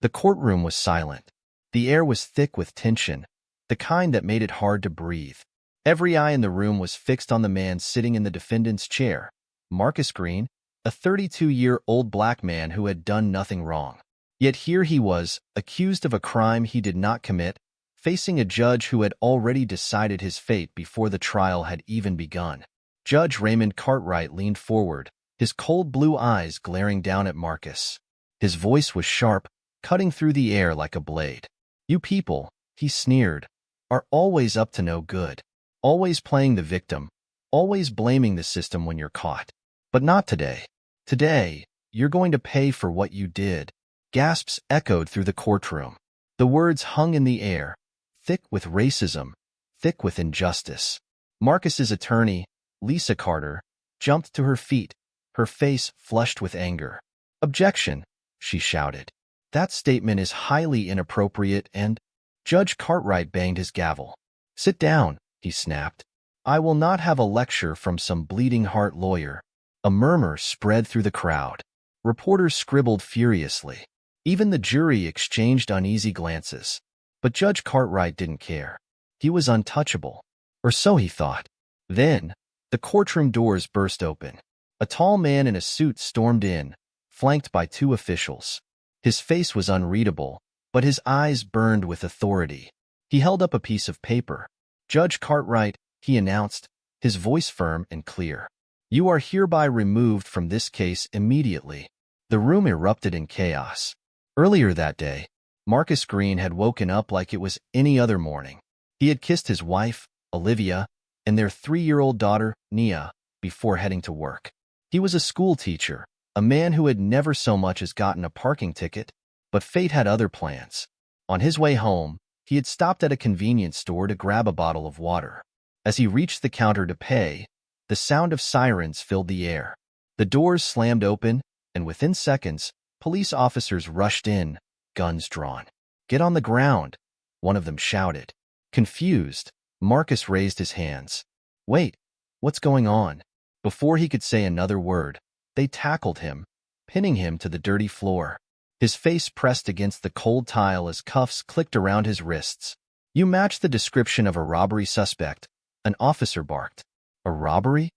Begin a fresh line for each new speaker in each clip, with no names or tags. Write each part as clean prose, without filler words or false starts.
The courtroom was silent. The air was thick with tension, the kind that made it hard to breathe. Every eye in the room was fixed on the man sitting in the defendant's chair, Marcus Green, a 32-year-old black man who had done nothing wrong. Yet here he was, accused of a crime he did not commit, facing a judge who had already decided his fate before the trial had even begun. Judge Raymond Cartwright leaned forward, his cold blue eyes glaring down at Marcus. His voice was sharp, cutting through the air like a blade. "You people," he sneered, "are always up to no good. Always playing the victim, always blaming the system when you're caught. But not today. Today, you're going to pay for what you did." Gasps echoed through the courtroom. The words hung in the air, thick with racism, thick with injustice. Marcus's attorney, Lisa Carter, jumped to her feet, her face flushed with anger. "Objection," she shouted. "That statement is highly inappropriate and—" Judge Cartwright banged his gavel. "Sit down," he snapped. "I will not have a lecture from some bleeding heart lawyer." A murmur spread through the crowd. Reporters scribbled furiously. Even the jury exchanged uneasy glances. But Judge Cartwright didn't care. He was untouchable. Or so he thought. Then, the courtroom doors burst open. A tall man in a suit stormed in, flanked by two officials. His face was unreadable, but his eyes burned with authority. He held up a piece of paper. "Judge Cartwright," he announced, his voice firm and clear. "You are hereby removed from this case immediately." The room erupted in chaos. Earlier that day, Marcus Green had woken up like it was any other morning. He had kissed his wife, Olivia, and their 3-year-old daughter, Nia, before heading to work. He was a school teacher, a man who had never so much as gotten a parking ticket, but fate had other plans. On his way home, he had stopped at a convenience store to grab a bottle of water. As he reached the counter to pay, the sound of sirens filled the air. The doors slammed open, and within seconds, police officers rushed in, guns drawn. "Get on the ground," one of them shouted. Confused, Marcus raised his hands. "Wait, what's going on?" Before he could say another word, they tackled him, pinning him to the dirty floor. His face pressed against the cold tile as cuffs clicked around his wrists. "You match the description of a robbery suspect," an officer barked. "A robbery?"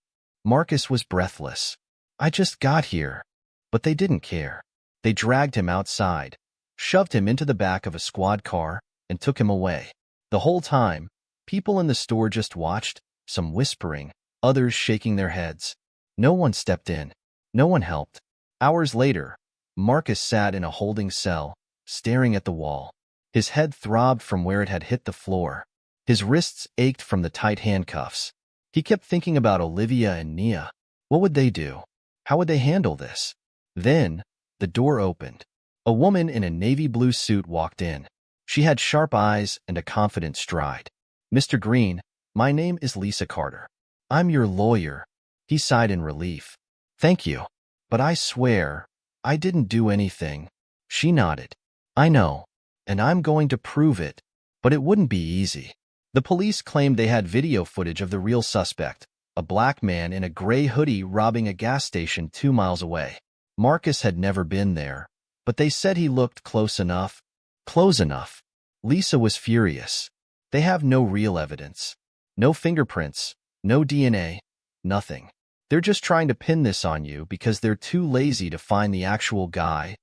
Marcus was breathless. "I just got here." But they didn't care. They dragged him outside, shoved him into the back of a squad car, and took him away. The whole time, people in the store just watched, some whispering, others shaking their heads. No one stepped in. No one helped. Hours later, Marcus sat in a holding cell, staring at the wall. His head throbbed from where it had hit the floor. His wrists ached from the tight handcuffs. He kept thinking about Olivia and Nia. What would they do? How would they handle this? Then, the door opened. A woman in a navy blue suit walked in. She had sharp eyes and a confident stride. "Mr. Green, my name is Lisa Carter. I'm your lawyer." He sighed in relief. "Thank you. But I swear, I didn't do anything." She nodded. "I know, and I'm going to prove it. But it wouldn't be easy." The police claimed they had video footage of the real suspect, a black man in a gray hoodie robbing a gas station 2 miles away. Marcus had never been there, but they said he looked close enough. Close enough. Lisa was furious. "They have no real evidence. No fingerprints, no DNA, nothing. They're just trying to pin this on you because they're too lazy to find the actual guy."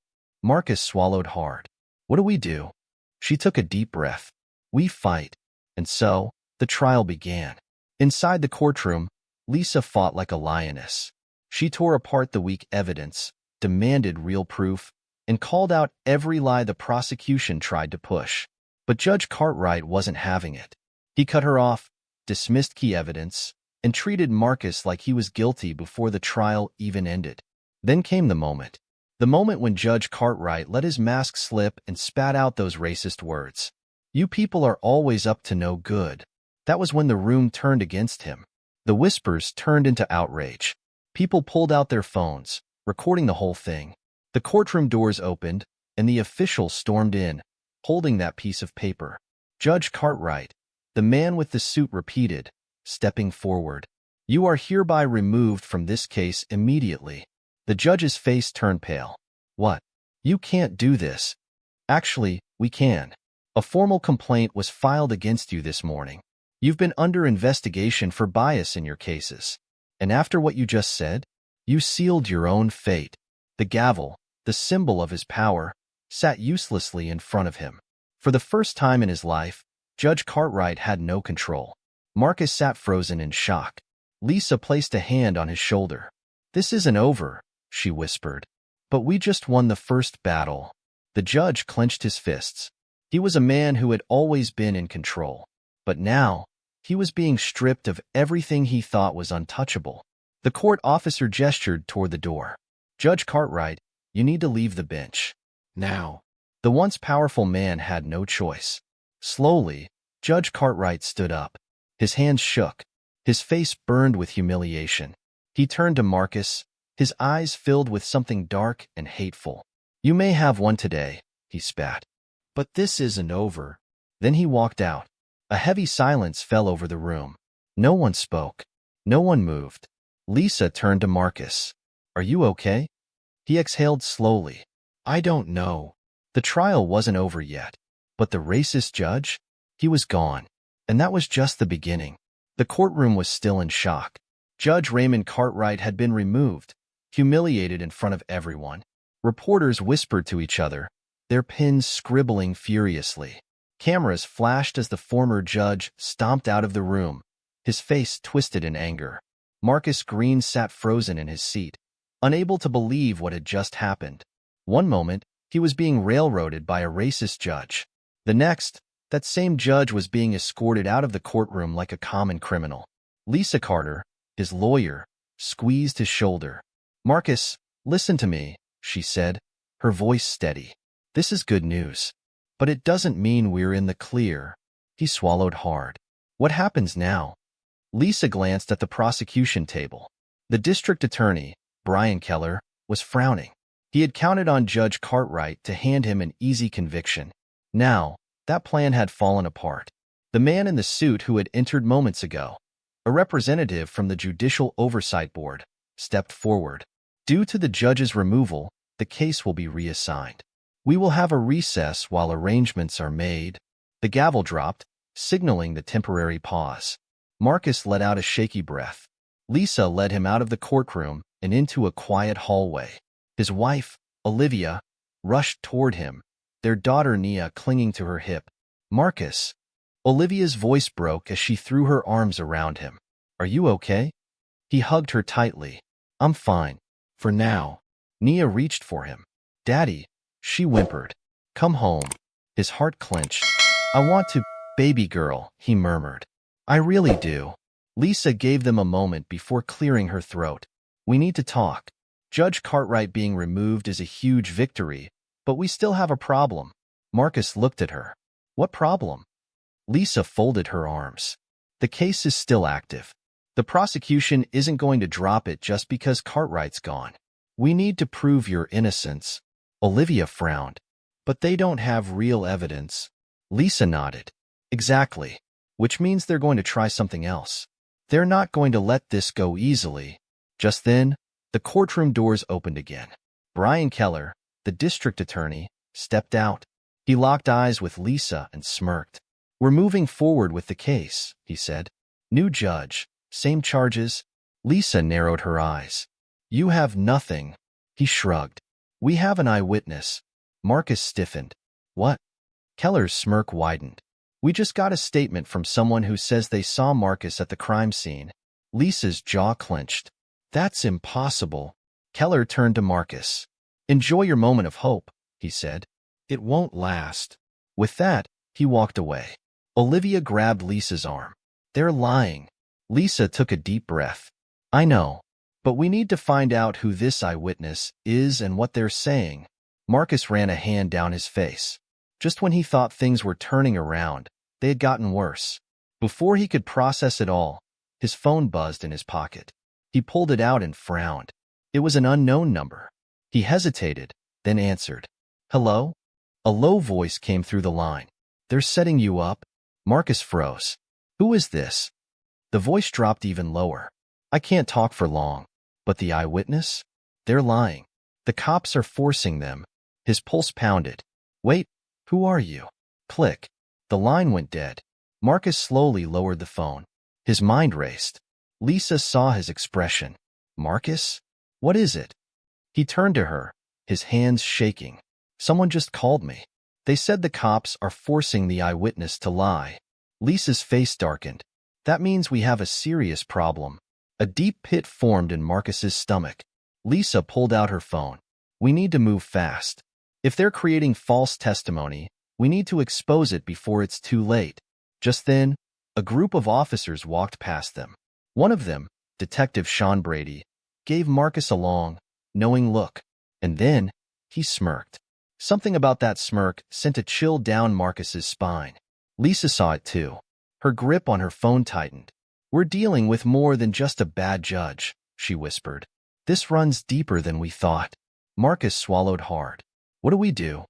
Marcus swallowed hard. "What do we do?" She took a deep breath. "We fight." And so, the trial began. Inside the courtroom, Lisa fought like a lioness. She tore apart the weak evidence, demanded real proof, and called out every lie the prosecution tried to push. But Judge Cartwright wasn't having it. He cut her off, dismissed key evidence, and treated Marcus like he was guilty before the trial even ended. Then came the moment. The moment when Judge Cartwright let his mask slip and spat out those racist words. "You people are always up to no good." That was when the room turned against him. The whispers turned into outrage. People pulled out their phones, recording the whole thing. The courtroom doors opened, and the official stormed in, holding that piece of paper. Judge Cartwright, the man with the suit, repeated, stepping forward, "You are hereby removed from this case immediately." The judge's face turned pale. "What? You can't do this." Actually, we can. A formal complaint was filed against you this morning. You've been under investigation for bias in your cases. And after what you just said, you sealed your own fate. The gavel, the symbol of his power, sat uselessly in front of him. For the first time in his life, Judge Cartwright had no control. Marcus sat frozen in shock. Lisa placed a hand on his shoulder. "This isn't over," she whispered. "But we just won the first battle." The judge clenched his fists. He was a man who had always been in control. But now, he was being stripped of everything he thought was untouchable. The court officer gestured toward the door. "Judge Cartwright, you need to leave the bench. Now." The once powerful man had no choice. Slowly, Judge Cartwright stood up. His hands shook. His face burned with humiliation. He turned to Marcus, his eyes filled with something dark and hateful. "You may have one today," he spat. "But this isn't over." Then he walked out. A heavy silence fell over the room. No one spoke. No one moved. Lisa turned to Marcus. "Are you okay?" He exhaled slowly. "I don't know." The trial wasn't over yet. But the racist judge? He was gone. And that was just the beginning. The courtroom was still in shock. Judge Raymond Cartwright had been removed, humiliated in front of everyone. Reporters whispered to each other, their pens scribbling furiously. Cameras flashed as the former judge stomped out of the room, his face twisted in anger. Marcus Green sat frozen in his seat, unable to believe what had just happened. One moment, he was being railroaded by a racist judge. The next, that same judge was being escorted out of the courtroom like a common criminal. Lisa Carter, his lawyer, squeezed his shoulder. "Marcus, listen to me," she said, her voice steady. "This is good news. But it doesn't mean we're in the clear." He swallowed hard. "What happens now?" Lisa glanced at the prosecution table. The district attorney, Brian Keller, was frowning. He had counted on Judge Cartwright to hand him an easy conviction. Now, that plan had fallen apart. The man in the suit who had entered moments ago, a representative from the Judicial Oversight Board, stepped forward. "Due to the judge's removal, the case will be reassigned. We will have a recess while arrangements are made." The gavel dropped, signaling the temporary pause. Marcus let out a shaky breath. Lisa led him out of the courtroom and into a quiet hallway. His wife, Olivia, rushed toward him, their daughter Nia clinging to her hip. "Marcus." Olivia's voice broke as she threw her arms around him. "Are you okay?" He hugged her tightly. "I'm fine. For now." Nia reached for him. "Daddy," she whimpered. "Come home." His heart clenched. "I want to, baby girl," he murmured. "I really do." Lisa gave them a moment before clearing her throat. "We need to talk. Judge Cartwright being removed is a huge victory, but we still have a problem." Marcus looked at her. "What problem?" Lisa folded her arms. "The case is still active. The prosecution isn't going to drop it just because Cartwright's gone. We need to prove your innocence." Olivia frowned. "But they don't have real evidence." Lisa nodded. "Exactly. Which means they're going to try something else. They're not going to let this go easily." Just then, the courtroom doors opened again. Brian Keller, the district attorney, stepped out. He locked eyes with Lisa and smirked. "We're moving forward with the case," he said. "New judge, same charges." Lisa narrowed her eyes. "You have nothing." He shrugged. "We have an eyewitness." Marcus stiffened. "What?" Keller's smirk widened. "We just got a statement from someone who says they saw Marcus at the crime scene." Lisa's jaw clenched. "That's impossible." Keller turned to Marcus. "Enjoy your moment of hope," he said. "It won't last." With that, he walked away. Olivia grabbed Lisa's arm. "They're lying." Lisa took a deep breath. "I know. But we need to find out who this eyewitness is and what they're saying." Marcus ran a hand down his face. Just when he thought things were turning around, they had gotten worse. Before he could process it all, his phone buzzed in his pocket. He pulled it out and frowned. It was an unknown number. He hesitated, then answered. "Hello?" A low voice came through the line. "They're setting you up." Marcus froze. "Who is this?" The voice dropped even lower. "I can't talk for long. But the eyewitness? They're lying. The cops are forcing them." His pulse pounded. "Wait," Who are you? Click. The line went dead. Marcus slowly lowered the phone. His mind raced. Lisa saw his expression. Marcus? What is it? He turned to her, his hands shaking. Someone just called me. They said the cops are forcing the eyewitness to lie. Lisa's face darkened. That means we have a serious problem. A deep pit formed in Marcus's stomach. Lisa pulled out her phone. We need to move fast. If they're creating false testimony, we need to expose it before it's too late. Just then, a group of officers walked past them. One of them, Detective Sean Brady, gave Marcus a long, knowing look, and then he smirked. Something about that smirk sent a chill down Marcus's spine. Lisa saw it too. Her grip on her phone tightened. We're dealing with more than just a bad judge, she whispered. This runs deeper than we thought. Marcus swallowed hard. What do we do?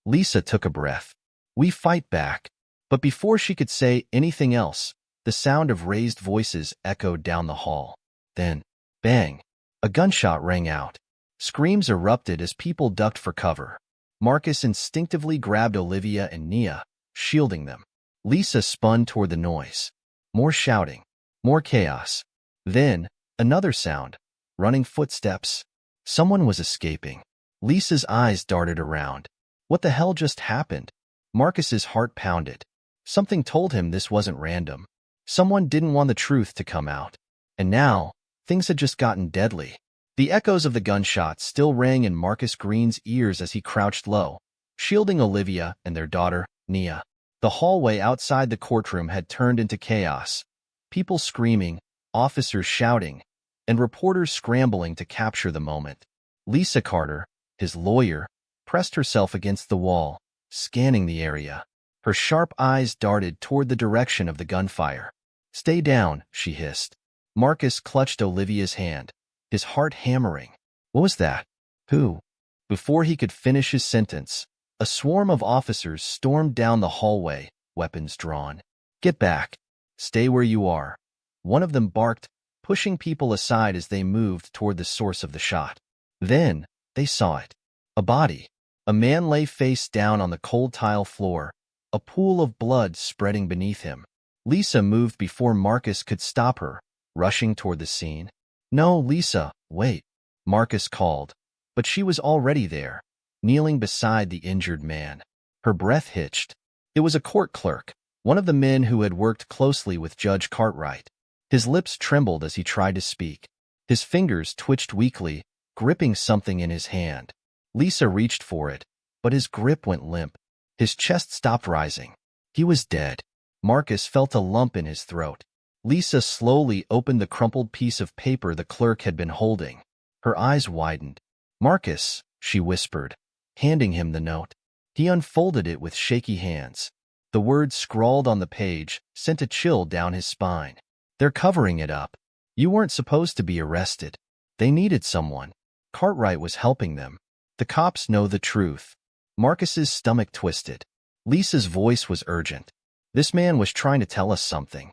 Lisa took a breath. We fight back. But before she could say anything else, the sound of raised voices echoed down the hall. Then, bang! A gunshot rang out. Screams erupted as people ducked for cover. Marcus instinctively grabbed Olivia and Nia, shielding them. Lisa spun toward the noise. More shouting. More chaos. Then, another sound. Running footsteps. Someone was escaping. Lisa's eyes darted around. What the hell just happened? Marcus's heart pounded. Something told him this wasn't random. Someone didn't want the truth to come out. And now, things had just gotten deadly. The echoes of the gunshots still rang in Marcus Green's ears as he crouched low, shielding Olivia and their daughter, Nia. The hallway outside the courtroom had turned into chaos. People screaming, officers shouting, and reporters scrambling to capture the moment. Lisa Carter, his lawyer, pressed herself against the wall, scanning the area. Her sharp eyes darted toward the direction of the gunfire. Stay down, she hissed. Marcus clutched Olivia's hand, his heart hammering. What was that? Who? Before he could finish his sentence, a swarm of officers stormed down the hallway, weapons drawn. Get back. Stay where you are. One of them barked, pushing people aside as they moved toward the source of the shot. Then, they saw it. A body. A man lay face down on the cold tile floor, a pool of blood spreading beneath him. Lisa moved before Marcus could stop her, rushing toward the scene. No, Lisa, wait, Marcus called, but she was already there, kneeling beside the injured man. Her breath hitched. It was a court clerk, one of the men who had worked closely with Judge Cartwright. His lips trembled as he tried to speak. His fingers twitched weakly, gripping something in his hand. Lisa reached for it, but his grip went limp. His chest stopped rising. He was dead. Marcus felt a lump in his throat. Lisa slowly opened the crumpled piece of paper the clerk had been holding. Her eyes widened. Marcus, she whispered, handing him the note. He unfolded it with shaky hands. The words scrawled on the page sent a chill down his spine. They're covering it up. You weren't supposed to be arrested. They needed someone. Cartwright was helping them. The cops know the truth. Marcus's stomach twisted. Lisa's voice was urgent. This man was trying to tell us something.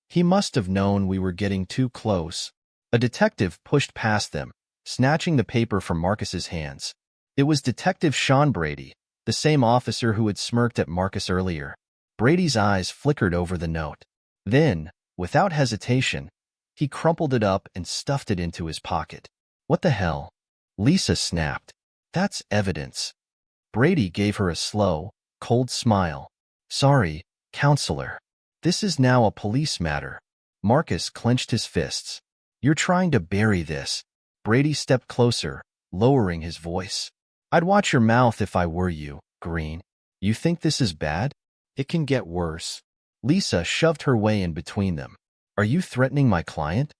He must have known we were getting too close. A detective pushed past them, snatching the paper from Marcus's hands. It was Detective Sean Brady, the same officer who had smirked at Marcus earlier. Brady's eyes flickered over the note. Then, without hesitation, he crumpled it up and stuffed it into his pocket. What the hell? Lisa snapped. That's evidence. Brady gave her a slow, cold smile. Sorry, counselor. This is now a police matter. Marcus clenched his fists. You're trying to bury this. Brady stepped closer, lowering his voice. I'd watch your mouth if I were you, Green. You think this is bad? It can get worse. Lisa shoved her way in between them. Are you threatening my client?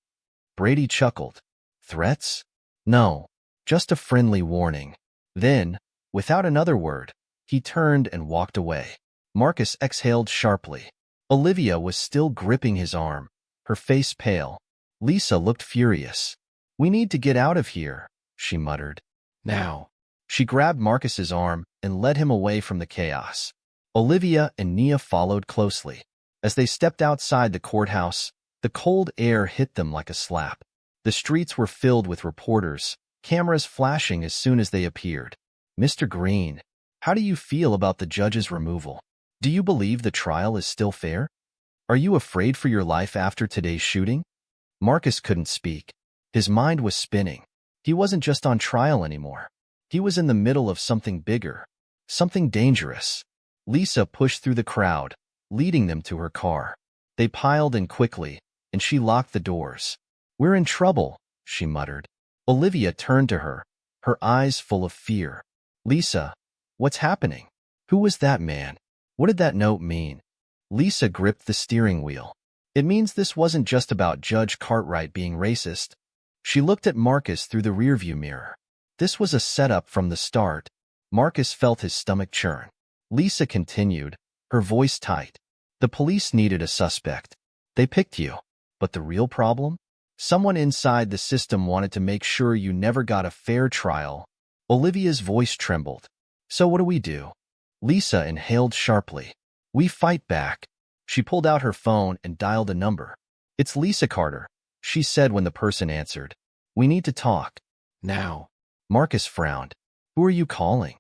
Brady chuckled. Threats? No, just a friendly warning. Then, without another word, he turned and walked away. Marcus exhaled sharply. Olivia was still gripping his arm, her face pale. Lisa looked furious. We need to get out of here, she muttered. Now. She grabbed Marcus's arm and led him away from the chaos. Olivia and Nia followed closely. As they stepped outside the courthouse, the cold air hit them like a slap. The streets were filled with reporters, cameras flashing as soon as they appeared. Mr. Green, How do you feel about the judge's removal? Do you believe the trial is still fair? Are you afraid for your life after today's shooting? Marcus couldn't speak. His mind was spinning. He wasn't just on trial anymore. He was in the middle of something bigger, something dangerous. Lisa pushed through the crowd, leading them to her car. They piled in quickly, and she locked the doors. "We're in trouble," she muttered. Olivia turned to her, her eyes full of fear. "Lisa, what's happening? Who was that man? What did that note mean?" Lisa gripped the steering wheel. "It means this wasn't just about Judge Cartwright being racist." She looked at Marcus through the rearview mirror. This was a setup from the start. Marcus felt his stomach churn. Lisa continued, her voice tight. "The police needed a suspect. They picked you. But the real problem? Someone inside the system wanted to make sure you never got a fair trial." Olivia's voice trembled. "So what do we do?" Lisa inhaled sharply. "We fight back." She pulled out her phone and dialed a number. "It's Lisa Carter," she said when the person answered. "We need to talk. Now." Marcus frowned. "Who are you calling?"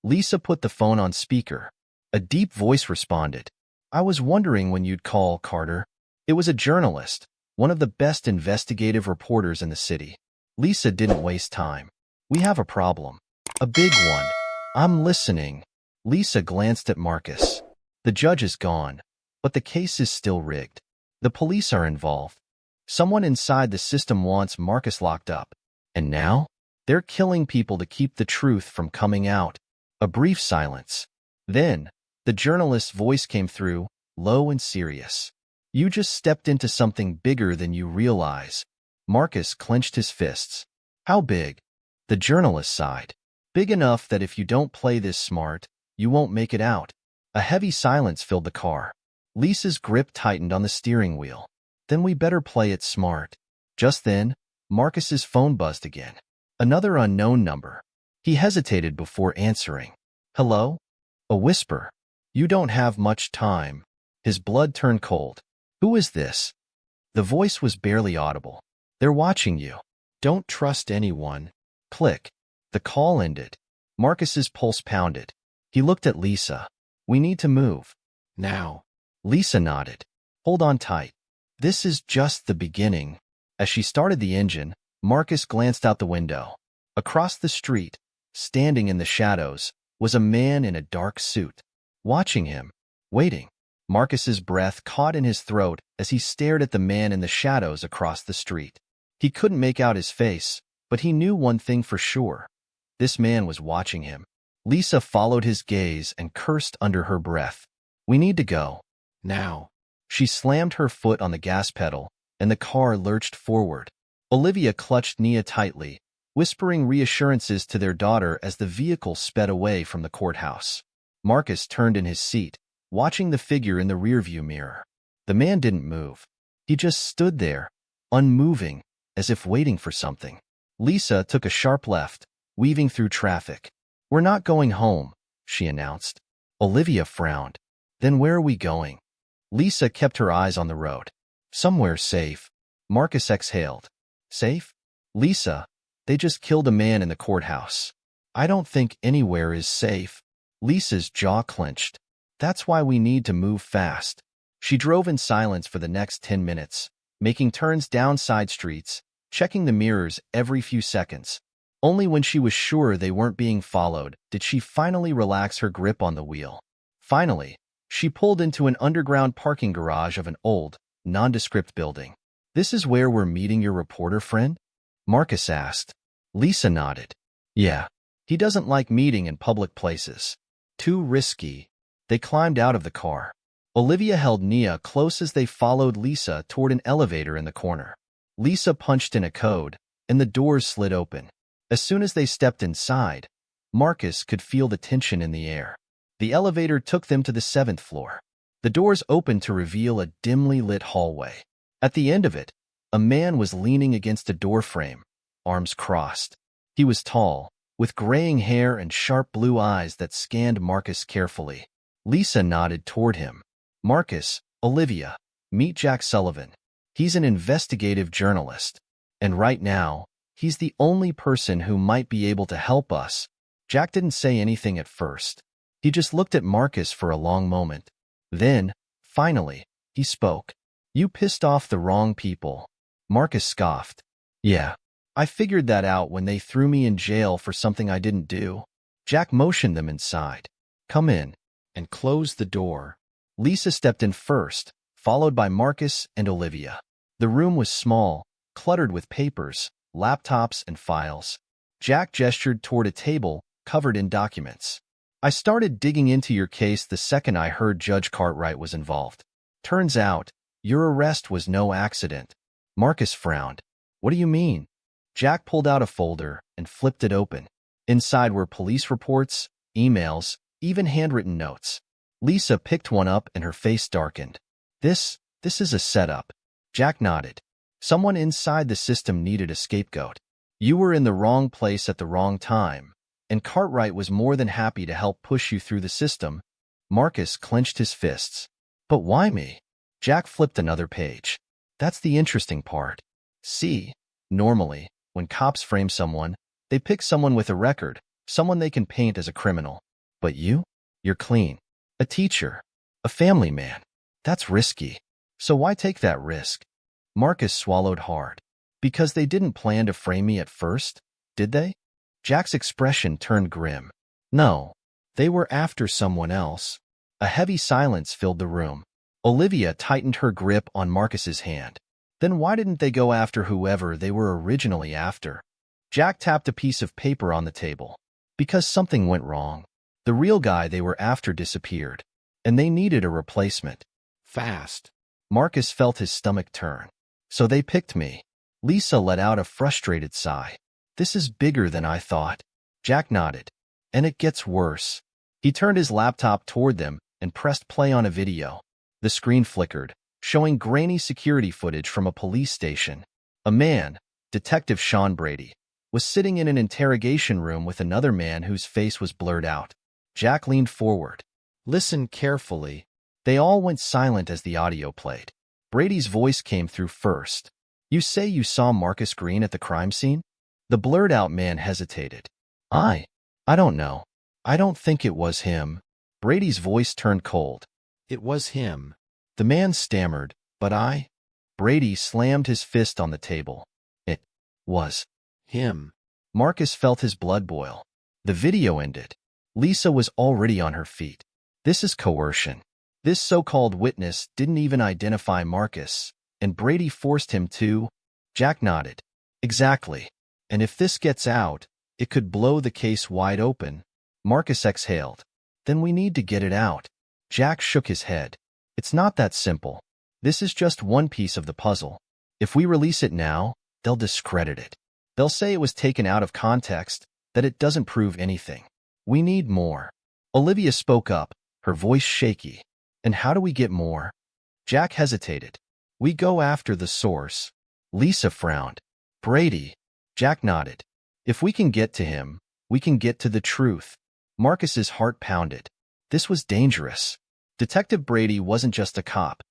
Lisa put the phone on speaker. A deep voice responded. "I was wondering when you'd call, Carter." It was a journalist, one of the best investigative reporters in the city. Lisa didn't waste time. "We have a problem. A big one." "I'm listening." Lisa glanced at Marcus. "The judge is gone, but the case is still rigged. The police are involved. Someone inside the system wants Marcus locked up. And now? They're killing people to keep the truth from coming out." A brief silence. Then, the journalist's voice came through, low and serious. "You just stepped into something bigger than you realize." Marcus clenched his fists. "How big?" The journalist sighed. "Big enough that if you don't play this smart, you won't make it out." A heavy silence filled the car. Lisa's grip tightened on the steering wheel. "Then we better play it smart." Just then, Marcus's phone buzzed again. Another unknown number. He hesitated before answering. "Hello?" A whisper. "You don't have much time." His blood turned cold. "Who is this?" The voice was barely audible. "They're watching you. Don't trust anyone." Click. The call ended. Marcus's pulse pounded. He looked at Lisa. "We need to move. Now." Lisa nodded. "Hold on tight. This is just the beginning." As she started the engine, Marcus glanced out the window. Across the street, standing in the shadows, was a man in a dark suit. Watching him. Waiting. Marcus's breath caught in his throat as he stared at the man in the shadows across the street. He couldn't make out his face, but he knew one thing for sure. This man was watching him. Lisa followed his gaze and cursed under her breath. "We need to go. Now." She slammed her foot on the gas pedal, and the car lurched forward. Olivia clutched Nia tightly, whispering reassurances to their daughter as the vehicle sped away from the courthouse. Marcus turned in his seat, watching the figure in the rearview mirror. The man didn't move. He just stood there, unmoving, as if waiting for something. Lisa took a sharp left, weaving through traffic. "We're not going home," she announced. Olivia frowned. "Then where are we going?" Lisa kept her eyes on the road. "Somewhere safe." Marcus exhaled. "Safe?" "Lisa, they just killed a man in the courthouse. I don't think anywhere is safe." Lisa's jaw clenched. "That's why we need to move fast." She drove in silence for the next 10 minutes, making turns down side streets, checking the mirrors every few seconds. Only when she was sure they weren't being followed did she finally relax her grip on the wheel. Finally, she pulled into an underground parking garage of an old, nondescript building. "This is where we're meeting your reporter friend?" Marcus asked. Lisa nodded. "Yeah. He doesn't like meeting in public places. Too risky." They climbed out of the car. Olivia held Nia close as they followed Lisa toward an elevator in the corner. Lisa punched in a code, and the doors slid open. As soon as they stepped inside, Marcus could feel the tension in the air. The elevator took them to the 7th floor. The doors opened to reveal a dimly lit hallway. At the end of it, a man was leaning against a doorframe, arms crossed. He was tall, with graying hair and sharp blue eyes that scanned Marcus carefully. Lisa nodded toward him. "Marcus, Olivia, meet Jack Sullivan. He's an investigative journalist. And right now, he's the only person who might be able to help us." Jack didn't say anything at first. He just looked at Marcus for a long moment. Then, finally, he spoke. "You pissed off the wrong people." Marcus scoffed. "Yeah, I figured that out when they threw me in jail for something I didn't do." Jack motioned them inside. "Come in," and closed the door. Lisa stepped in first, followed by Marcus and Olivia. The room was small, cluttered with papers, laptops, and files. Jack gestured toward a table covered in documents. "I started digging into your case the second I heard Judge Cartwright was involved. Turns out, your arrest was no accident." Marcus frowned. "What do you mean?" Jack pulled out a folder and flipped it open. Inside were police reports, emails, even handwritten notes. Lisa picked one up and her face darkened. This is a setup." Jack nodded. "Someone inside the system needed a scapegoat. You were in the wrong place at the wrong time, and Cartwright was more than happy to help push you through the system." Marcus clenched his fists. "But why me?" Jack flipped another page. "That's the interesting part. See, normally, when cops frame someone, they pick someone with a record, someone they can paint as a criminal. But you're clean. A teacher. A family man. That's risky. So why take that risk?" Marcus swallowed hard. "Because they didn't plan to frame me at first, did they?" Jack's expression turned grim. "No, they were after someone else." A heavy silence filled the room. Olivia tightened her grip on Marcus's hand. "Then why didn't they go after whoever they were originally after?" Jack tapped a piece of paper on the table. "Because something went wrong. The real guy they were after disappeared, and they needed a replacement. Fast." Marcus felt his stomach turn. "So they picked me." Lisa let out a frustrated sigh. "This is bigger than I thought." Jack nodded. "And it gets worse." He turned his laptop toward them and pressed play on a video. The screen flickered, showing grainy security footage from a police station. A man, Detective Sean Brady, was sitting in an interrogation room with another man whose face was blurred out. Jack leaned forward. "Listen carefully." They all went silent as the audio played. Brady's voice came through first. "You say you saw Marcus Green at the crime scene?" The blurred-out man hesitated. I don't know. I don't think it was him." Brady's voice turned cold. "It was him." The man stammered, "But I—" Brady slammed his fist on the table. "It was him." Marcus felt his blood boil. The video ended. Lisa was already on her feet. "This is coercion. This so-called witness didn't even identify Marcus, and Brady forced him to." Jack nodded. "Exactly. And if this gets out, it could blow the case wide open." Marcus exhaled. "Then we need to get it out." Jack shook his head. "It's not that simple. This is just one piece of the puzzle. If we release it now, they'll discredit it. They'll say it was taken out of context, that it doesn't prove anything. We need more." Olivia spoke up, her voice shaky. "And how do we get more?" Jack hesitated. "We go after the source." Lisa frowned. "Brady." Jack nodded. "If we can get to him, we can get to the truth." Marcus's heart pounded. This was dangerous. Detective Brady wasn't just a cop.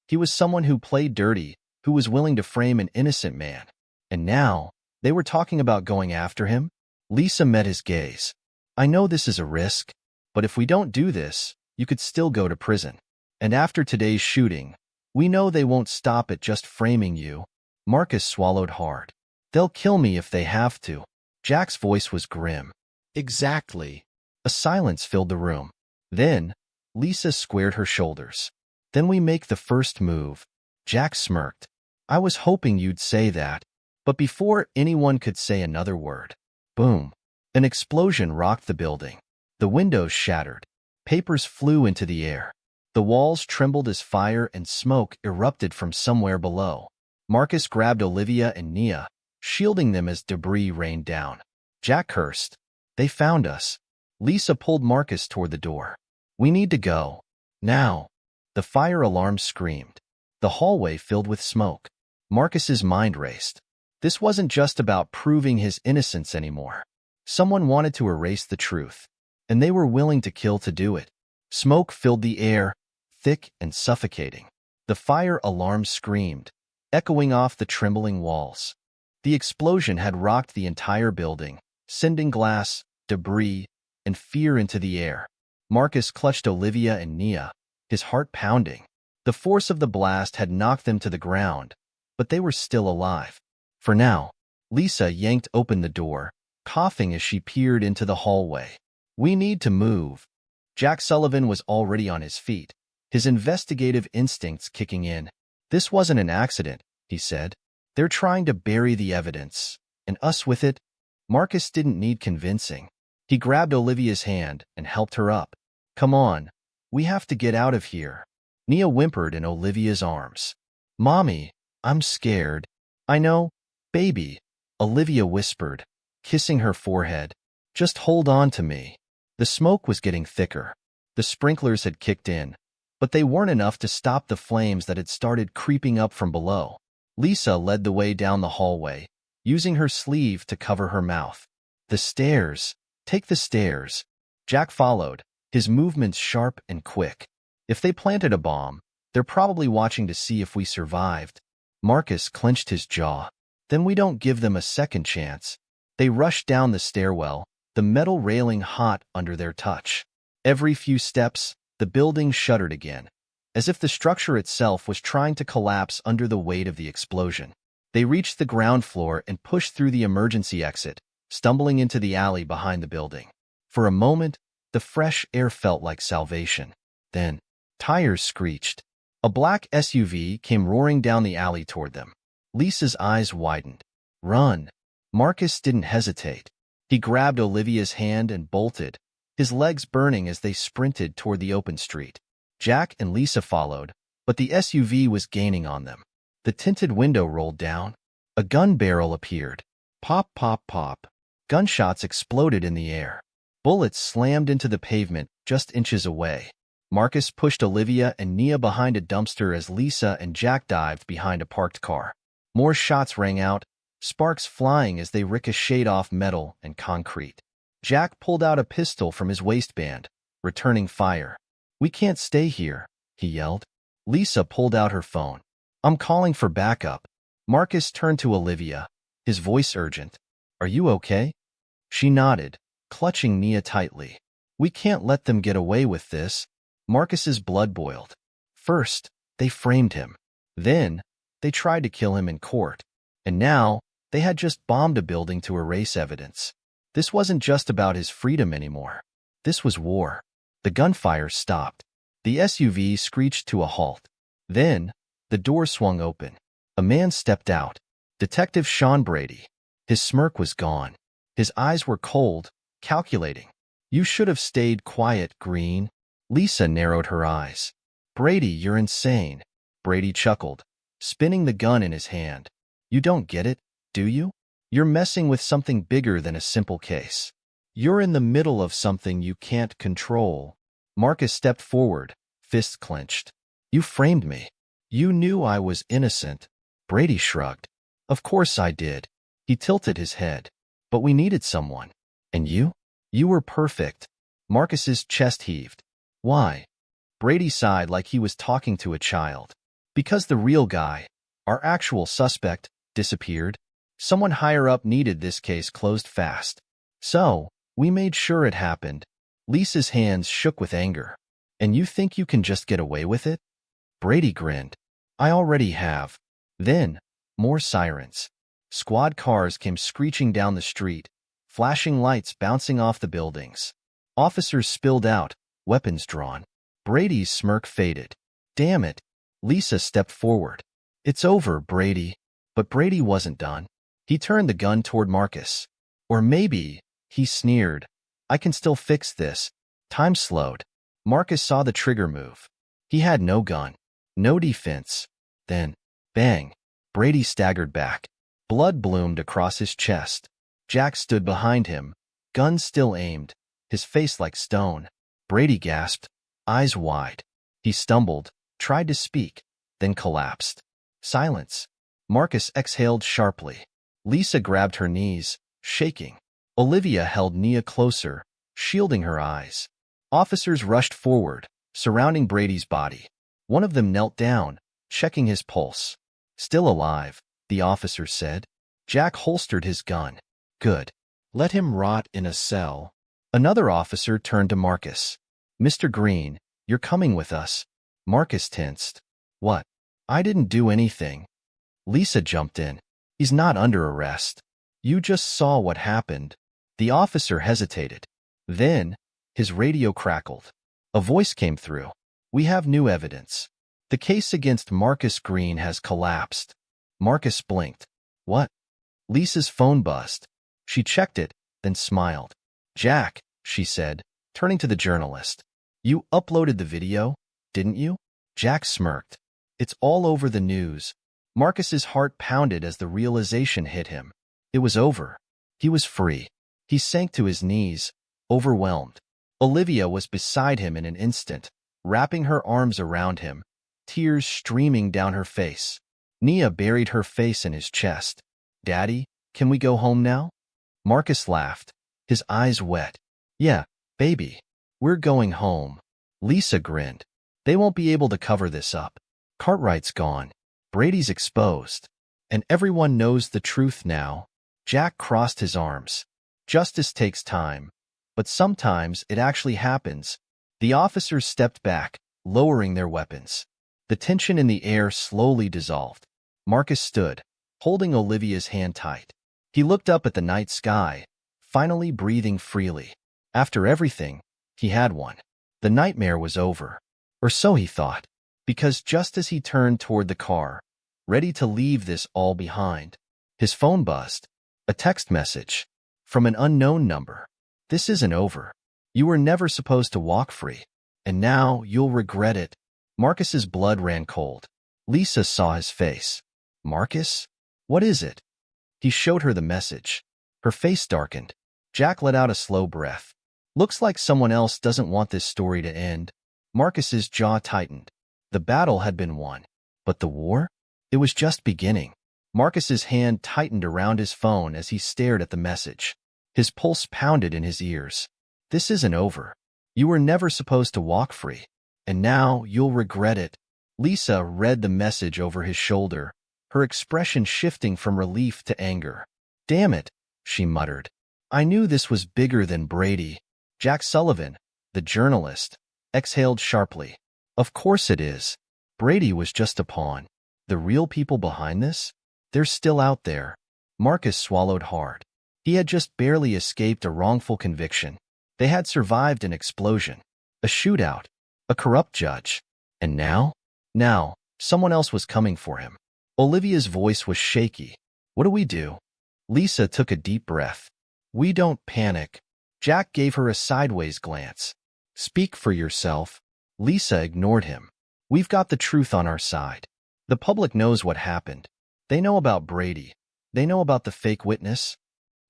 He was someone who played dirty, who was willing to frame an innocent man. And now, they were talking about going after him? Lisa met his gaze. "I know this is a risk, but if we don't do this, you could still go to prison. And after today's shooting, we know they won't stop at just framing you." Marcus swallowed hard. "They'll kill me if they have to." Jack's voice was grim. "Exactly." A silence filled the room. Then, Lisa squared her shoulders. "Then we make the first move." Jack smirked. "I was hoping you'd say that." But before anyone could say another word, boom, an explosion rocked the building. The windows shattered. Papers flew into the air. The walls trembled as fire and smoke erupted from somewhere below. Marcus grabbed Olivia and Nia, shielding them as debris rained down. Jack cursed. "They found us." Lisa pulled Marcus toward the door. "We need to go. Now." The fire alarm screamed. The hallway filled with smoke. Marcus's mind raced. This wasn't just about proving his innocence anymore. Someone wanted to erase the truth, and they were willing to kill to do it. Smoke filled the air, thick and suffocating. The fire alarm screamed, echoing off the trembling walls. The explosion had rocked the entire building, sending glass, debris, and fear into the air. Marcus clutched Olivia and Nia, his heart pounding. The force of the blast had knocked them to the ground, but they were still alive. For now. Lisa yanked open the door, coughing as she peered into the hallway. "We need to move." Jack Sullivan was already on his feet, his investigative instincts kicking in. "This wasn't an accident," he said. "They're trying to bury the evidence, and us with it." Marcus didn't need convincing. He grabbed Olivia's hand and helped her up. "Come on, we have to get out of here." Nia whimpered in Olivia's arms. "Mommy, I'm scared." "I know, baby," Olivia whispered, kissing her forehead. "Just hold on to me." The smoke was getting thicker. The sprinklers had kicked in, but they weren't enough to stop the flames that had started creeping up from below. Lisa led the way down the hallway, using her sleeve to cover her mouth. "The stairs. Take the stairs." Jack followed, his movements sharp and quick. "If they planted a bomb, they're probably watching to see if we survived." Marcus clenched his jaw. "Then we don't give them a second chance." They rushed down the stairwell, the metal railing hot under their touch. Every few steps, the building shuddered again, as if the structure itself was trying to collapse under the weight of the explosion. They reached the ground floor and pushed through the emergency exit, stumbling into the alley behind the building. For a moment, the fresh air felt like salvation. Then, tires screeched. A black SUV came roaring down the alley toward them. Lisa's eyes widened. "Run." Marcus didn't hesitate. He grabbed Olivia's hand and bolted, his legs burning as they sprinted toward the open street. Jack and Lisa followed, but the SUV was gaining on them. The tinted window rolled down. A gun barrel appeared. Pop, pop, pop. Gunshots exploded in the air. Bullets slammed into the pavement just inches away. Marcus pushed Olivia and Nia behind a dumpster as Lisa and Jack dived behind a parked car. More shots rang out, sparks flying as they ricocheted off metal and concrete. Jack pulled out a pistol from his waistband, returning fire. "We can't stay here," he yelled. Lisa pulled out her phone. "I'm calling for backup." Marcus turned to Olivia, his voice urgent. "Are you okay?" She nodded, clutching Nia tightly. "We can't let them get away with this." Marcus's blood boiled. First, they framed him. Then, they tried to kill him in court. And now, they had just bombed a building to erase evidence. This wasn't just about his freedom anymore. This was war. The gunfire stopped. The SUV screeched to a halt. Then, the door swung open. A man stepped out. Detective Sean Brady. His smirk was gone. His eyes were cold, calculating. "You should have stayed quiet, Green." Lisa narrowed her eyes. "Brady, you're insane." Brady chuckled, spinning the gun in his hand. "You don't get it, do you? You're messing with something bigger than a simple case. You're in the middle of something you can't control." Marcus stepped forward, fists clenched. "You framed me. You knew I was innocent." Brady shrugged. "Of course I did." He tilted his head. "But we needed someone. And you? You were perfect." Marcus's chest heaved. "Why?" Brady sighed like he was talking to a child. "Because the real guy, our actual suspect, disappeared. Someone higher up needed this case closed fast. So, we made sure it happened." Lisa's hands shook with anger. "And you think you can just get away with it?" Brady grinned. "I already have." Then, more sirens. Squad cars came screeching down the street, flashing lights bouncing off the buildings. Officers spilled out, weapons drawn. Brady's smirk faded. "Damn it." Lisa stepped forward. "It's over, Brady." But Brady wasn't done. He turned the gun toward Marcus. "Or maybe," he sneered, "I can still fix this." Time slowed. Marcus saw the trigger move. He had no gun, no defense. Then, bang, Brady staggered back. Blood bloomed across his chest. Jack stood behind him, gun still aimed, his face like stone. Brady gasped, eyes wide. He stumbled, tried to speak, then collapsed. Silence. Marcus exhaled sharply. Lisa grabbed her knees, shaking. Olivia held Nia closer, shielding her eyes. Officers rushed forward, surrounding Brady's body. One of them knelt down, checking his pulse. "Still alive," the officer said. Jack holstered his gun. "Good. Let him rot in a cell." Another officer turned to Marcus. Mr. Green, you're coming with us. Marcus tensed. What? I didn't do anything. Lisa jumped in. He's not under arrest. You just saw what happened. The officer hesitated. Then, his radio crackled. A voice came through. We have new evidence. The case against Marcus Green has collapsed. Marcus blinked. What? Lisa's phone buzzed. She checked it, then smiled. Jack, she said, turning to the journalist. You uploaded the video, didn't you? Jack smirked. It's all over the news. Marcus's heart pounded as the realization hit him. It was over. He was free. He sank to his knees, overwhelmed. Olivia was beside him in an instant, wrapping her arms around him, tears streaming down her face. Nia buried her face in his chest. Daddy, can we go home now? Marcus laughed, his eyes wet. Yeah, baby. We're going home. Lisa grinned. They won't be able to cover this up. Cartwright's gone. Brady's exposed. And everyone knows the truth now. Jack crossed his arms. Justice takes time. But sometimes it actually happens. The officers stepped back, lowering their weapons. The tension in the air slowly dissolved. Marcus stood, holding Olivia's hand tight. He looked up at the night sky, finally breathing freely. After everything, he had won. The nightmare was over. Or so he thought. Because just as he turned toward the car, ready to leave this all behind, his phone buzzed. A text message. From an unknown number. This isn't over. You were never supposed to walk free. And now you'll regret it. Marcus's blood ran cold. Lisa saw his face. Marcus? What is it? He showed her the message. Her face darkened. Jack let out a slow breath. Looks like someone else doesn't want this story to end. Marcus's jaw tightened. The battle had been won. But the war? It was just beginning. Marcus's hand tightened around his phone as he stared at the message. His pulse pounded in his ears. This isn't over. You were never supposed to walk free. And now you'll regret it. Lisa read the message over his shoulder, her expression shifting from relief to anger. Damn it, she muttered. I knew this was bigger than Brady. Jack Sullivan, the journalist, exhaled sharply. Of course it is. Brady was just a pawn. The real people behind this? They're still out there. Marcus swallowed hard. He had just barely escaped a wrongful conviction. They had survived an explosion, a shootout, a corrupt judge. And now? Now, someone else was coming for him. Olivia's voice was shaky. What do we do? Lisa took a deep breath. We don't panic. Jack gave her a sideways glance. Speak for yourself. Lisa ignored him. We've got the truth on our side. The public knows what happened. They know about Brady. They know about the fake witness.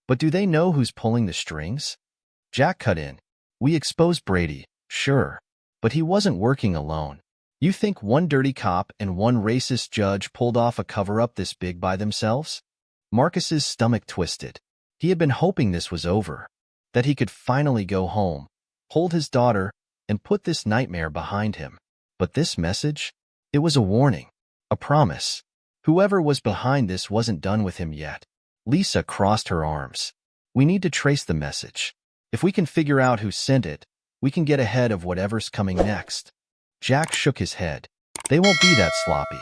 But do they know who's pulling the strings? Jack cut in. We exposed Brady, sure. But he wasn't working alone. You think one dirty cop and one racist judge pulled off a cover-up this big by themselves? Marcus's stomach twisted. He had been hoping this was over, that he could finally go home, hold his daughter, and put this nightmare behind him. But this message? It was a warning, a promise. Whoever was behind this wasn't done with him yet. Lisa crossed her arms. We need to trace the message. If we can figure out who sent it, we can get ahead of whatever's coming next. Jack shook his head. They won't be that sloppy.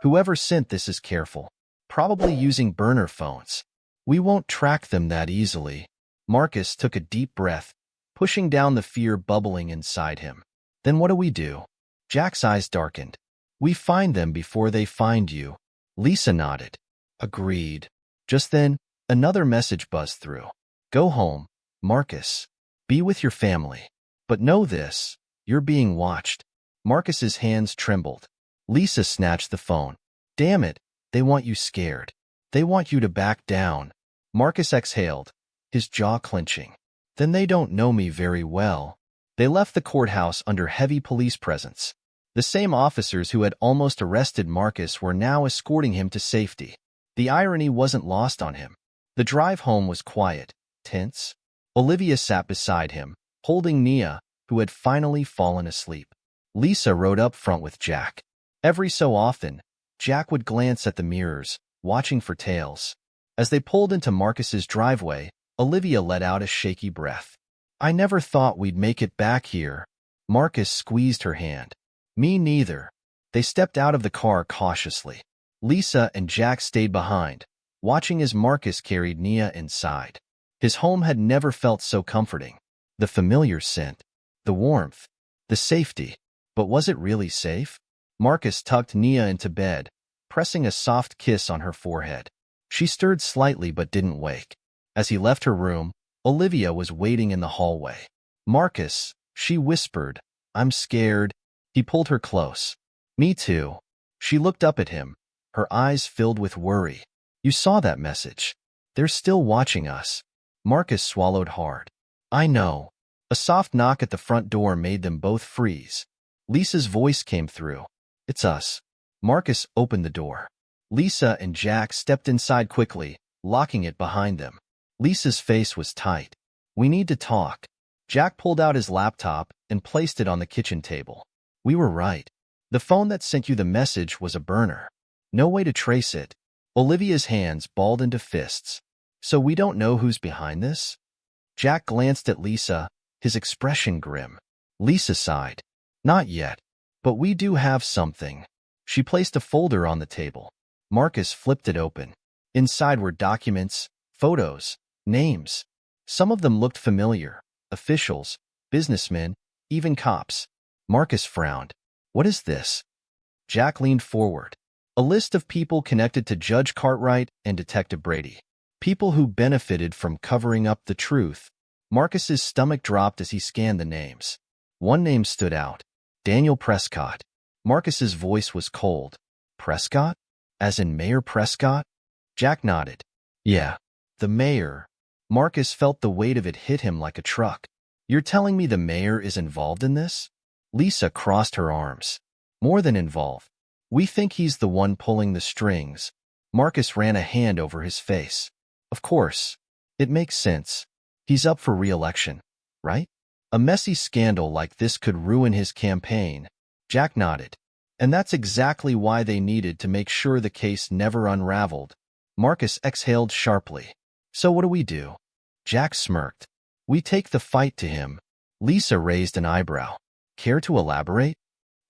Whoever sent this is careful, probably using burner phones. We won't track them that easily. Marcus took a deep breath, pushing down the fear bubbling inside him. Then what do we do? Jack's eyes darkened. We find them before they find you. Lisa nodded. Agreed. Just then, another message buzzed through. Go home, Marcus. Be with your family. But know this, you're being watched. Marcus's hands trembled. Lisa snatched the phone. Damn it, they want you scared. They want you to back down. Marcus exhaled, his jaw clenching. Then they don't know me very well. They left the courthouse under heavy police presence. The same officers who had almost arrested Marcus were now escorting him to safety. The irony wasn't lost on him. The drive home was quiet, tense. Olivia sat beside him, holding Nia, who had finally fallen asleep. Lisa rode up front with Jack. Every so often, Jack would glance at the mirrors, watching for tails. As they pulled into Marcus's driveway, Olivia let out a shaky breath. I never thought we'd make it back here. Marcus squeezed her hand. Me neither. They stepped out of the car cautiously. Lisa and Jack stayed behind, watching as Marcus carried Nia inside. His home had never felt so comforting. The familiar scent, the warmth, the safety. But was it really safe? Marcus tucked Nia into bed, pressing a soft kiss on her forehead. She stirred slightly but didn't wake. As he left her room, Olivia was waiting in the hallway. Marcus, she whispered, I'm scared. He pulled her close. Me too. She looked up at him, her eyes filled with worry. You saw that message. They're still watching us. Marcus swallowed hard. I know. A soft knock at the front door made them both freeze. Lisa's voice came through. It's us. Marcus opened the door. Lisa and Jack stepped inside quickly, locking it behind them. Lisa's face was tight. We need to talk. Jack pulled out his laptop and placed it on the kitchen table. We were right. The phone that sent you the message was a burner. No way to trace it. Olivia's hands balled into fists. So we don't know who's behind this? Jack glanced at Lisa, his expression grim. Lisa sighed. Not yet. But we do have something. She placed a folder on the table. Marcus flipped it open. Inside were documents, photos, names. Some of them looked familiar. Officials, businessmen, even cops. Marcus frowned. What is this? Jack leaned forward. A list of people connected to Judge Cartwright and Detective Brady. People who benefited from covering up the truth. Marcus's stomach dropped as he scanned the names. One name stood out. Daniel Prescott. Marcus's voice was cold. Prescott? As in Mayor Prescott? Jack nodded. Yeah, the mayor. Marcus felt the weight of it hit him like a truck. You're telling me the mayor is involved in this? Lisa crossed her arms. More than involved. We think he's the one pulling the strings. Marcus ran a hand over his face. Of course. It makes sense. He's up for re-election, right? A messy scandal like this could ruin his campaign. Jack nodded. And that's exactly why they needed to make sure the case never unraveled. Marcus exhaled sharply. So what do we do? Jack smirked. We take the fight to him. Lisa raised an eyebrow. Care to elaborate?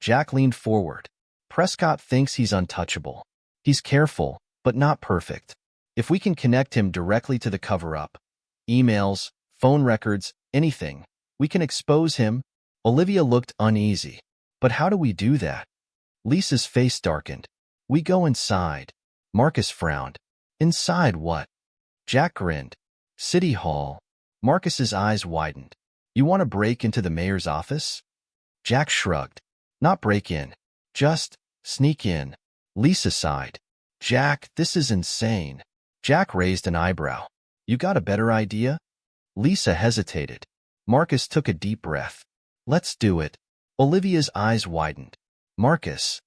Jack leaned forward. Prescott thinks he's untouchable. He's careful, but not perfect. If we can connect him directly to the cover-up, emails, phone records, anything, we can expose him. Olivia looked uneasy. But how do we do that? Lisa's face darkened. We go inside. Marcus frowned. Inside what? Jack grinned. City Hall. Marcus's eyes widened. You want to break into the mayor's office? Jack shrugged. Not break in. Just sneak in. Lisa sighed. Jack, this is insane. Jack raised an eyebrow. You got a better idea? Lisa hesitated. Marcus took a deep breath. Let's do it. Olivia's eyes widened. Marcus.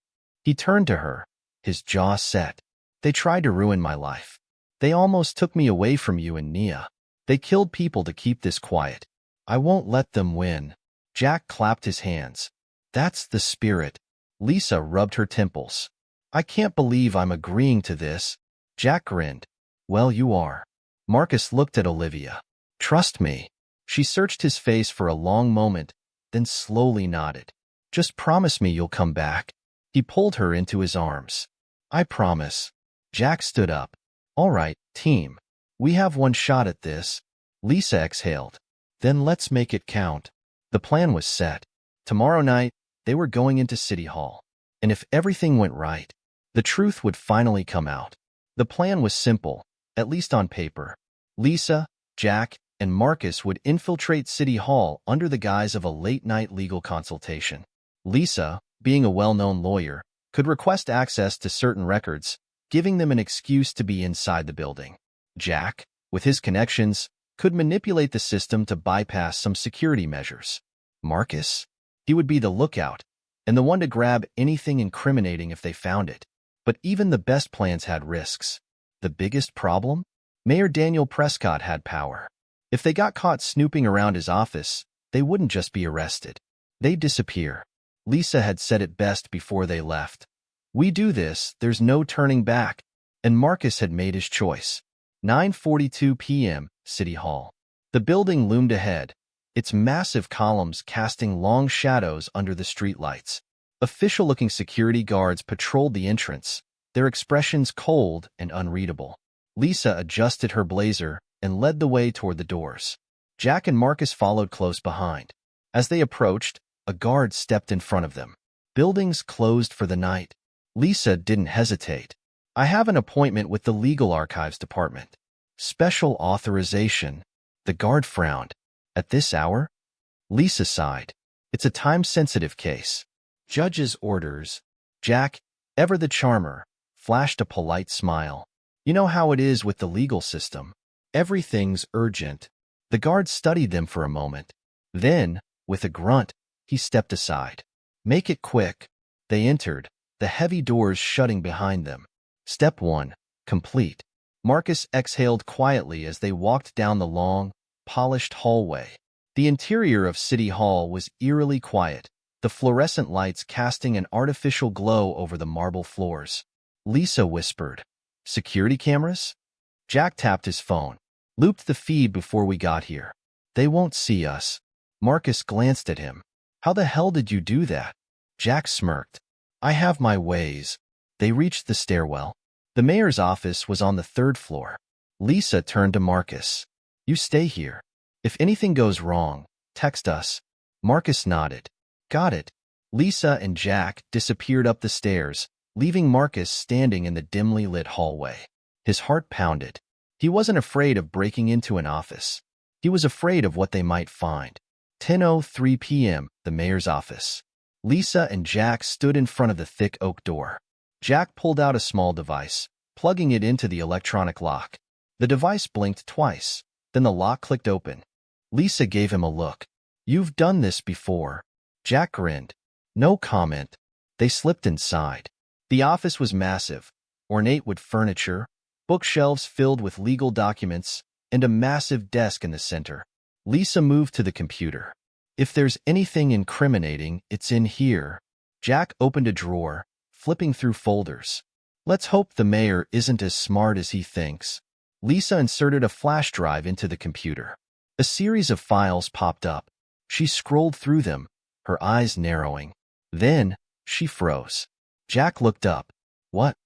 He turned to her, his jaw set. They tried to ruin my life. They almost took me away from you and Nia. They killed people to keep this quiet. I won't let them win. Jack clapped his hands. That's the spirit. Lisa rubbed her temples. I can't believe I'm agreeing to this. Jack grinned. Well, you are. Marcus looked at Olivia. Trust me. She searched his face for a long moment, then slowly nodded. Just promise me you'll come back. He pulled her into his arms. I promise. Jack stood up. All right, team. We have one shot at this. Lisa exhaled. Then let's make it count. The plan was set. Tomorrow night, they were going into City Hall. And if everything went right, the truth would finally come out. The plan was simple, at least on paper. Lisa, Jack, and Marcus would infiltrate City Hall under the guise of a late-night legal consultation. Lisa, being a well-known lawyer, could request access to certain records, giving them an excuse to be inside the building. Jack, with his connections, could manipulate the system to bypass some security measures. Marcus? He would be the lookout, and the one to grab anything incriminating if they found it. But even the best plans had risks. The biggest problem? Mayor Daniel Prescott had power. If they got caught snooping around his office, they wouldn't just be arrested. They'd disappear. Lisa had said it best before they left. We do this, there's no turning back. And Marcus had made his choice. 9:42 p.m., City Hall. The building loomed ahead, its massive columns casting long shadows under the streetlights. Official-looking security guards patrolled the entrance, their expressions cold and unreadable. Lisa adjusted her blazer and led the way toward the doors. Jack and Marcus followed close behind. As they approached, a guard stepped in front of them. Buildings closed for the night. Lisa didn't hesitate. I have an appointment with the Legal Archives Department. Special authorization. The guard frowned. At this hour? Lisa sighed. It's a time-sensitive case. Judge's orders. Jack, ever the charmer, flashed a polite smile. You know how it is with the legal system. Everything's urgent. The guard studied them for a moment. Then, with a grunt, he stepped aside. Make it quick. They entered, the heavy doors shutting behind them. Step 1. Complete. Marcus exhaled quietly as they walked down the long, polished hallway. The interior of City Hall was eerily quiet, the fluorescent lights casting an artificial glow over the marble floors. Lisa whispered, "Security cameras?" Jack tapped his phone. "Looped the feed before we got here. They won't see us." Marcus glanced at him. "How the hell did you do that?" Jack smirked. "I have my ways." They reached the stairwell. The mayor's office was on the 3rd floor. Lisa turned to Marcus. "You stay here. If anything goes wrong, text us." Marcus nodded. "Got it." Lisa and Jack disappeared up the stairs, leaving Marcus standing in the dimly lit hallway. His heart pounded. He wasn't afraid of breaking into an office. He was afraid of what they might find. 10:03 p.m., the mayor's office. Lisa and Jack stood in front of the thick oak door. Jack pulled out a small device, plugging it into the electronic lock. The device blinked twice, then the lock clicked open. Lisa gave him a look. "You've done this before." Jack grinned. No comment. They slipped inside. The office was massive, ornate wood furniture, bookshelves filled with legal documents, and a massive desk in the center. Lisa moved to the computer. "If there's anything incriminating, it's in here." Jack opened a drawer, flipping through folders. "Let's hope the mayor isn't as smart as he thinks." Lisa inserted a flash drive into the computer. A series of files popped up. She scrolled through them, her eyes narrowing. Then, she froze. Jack looked up. "What?"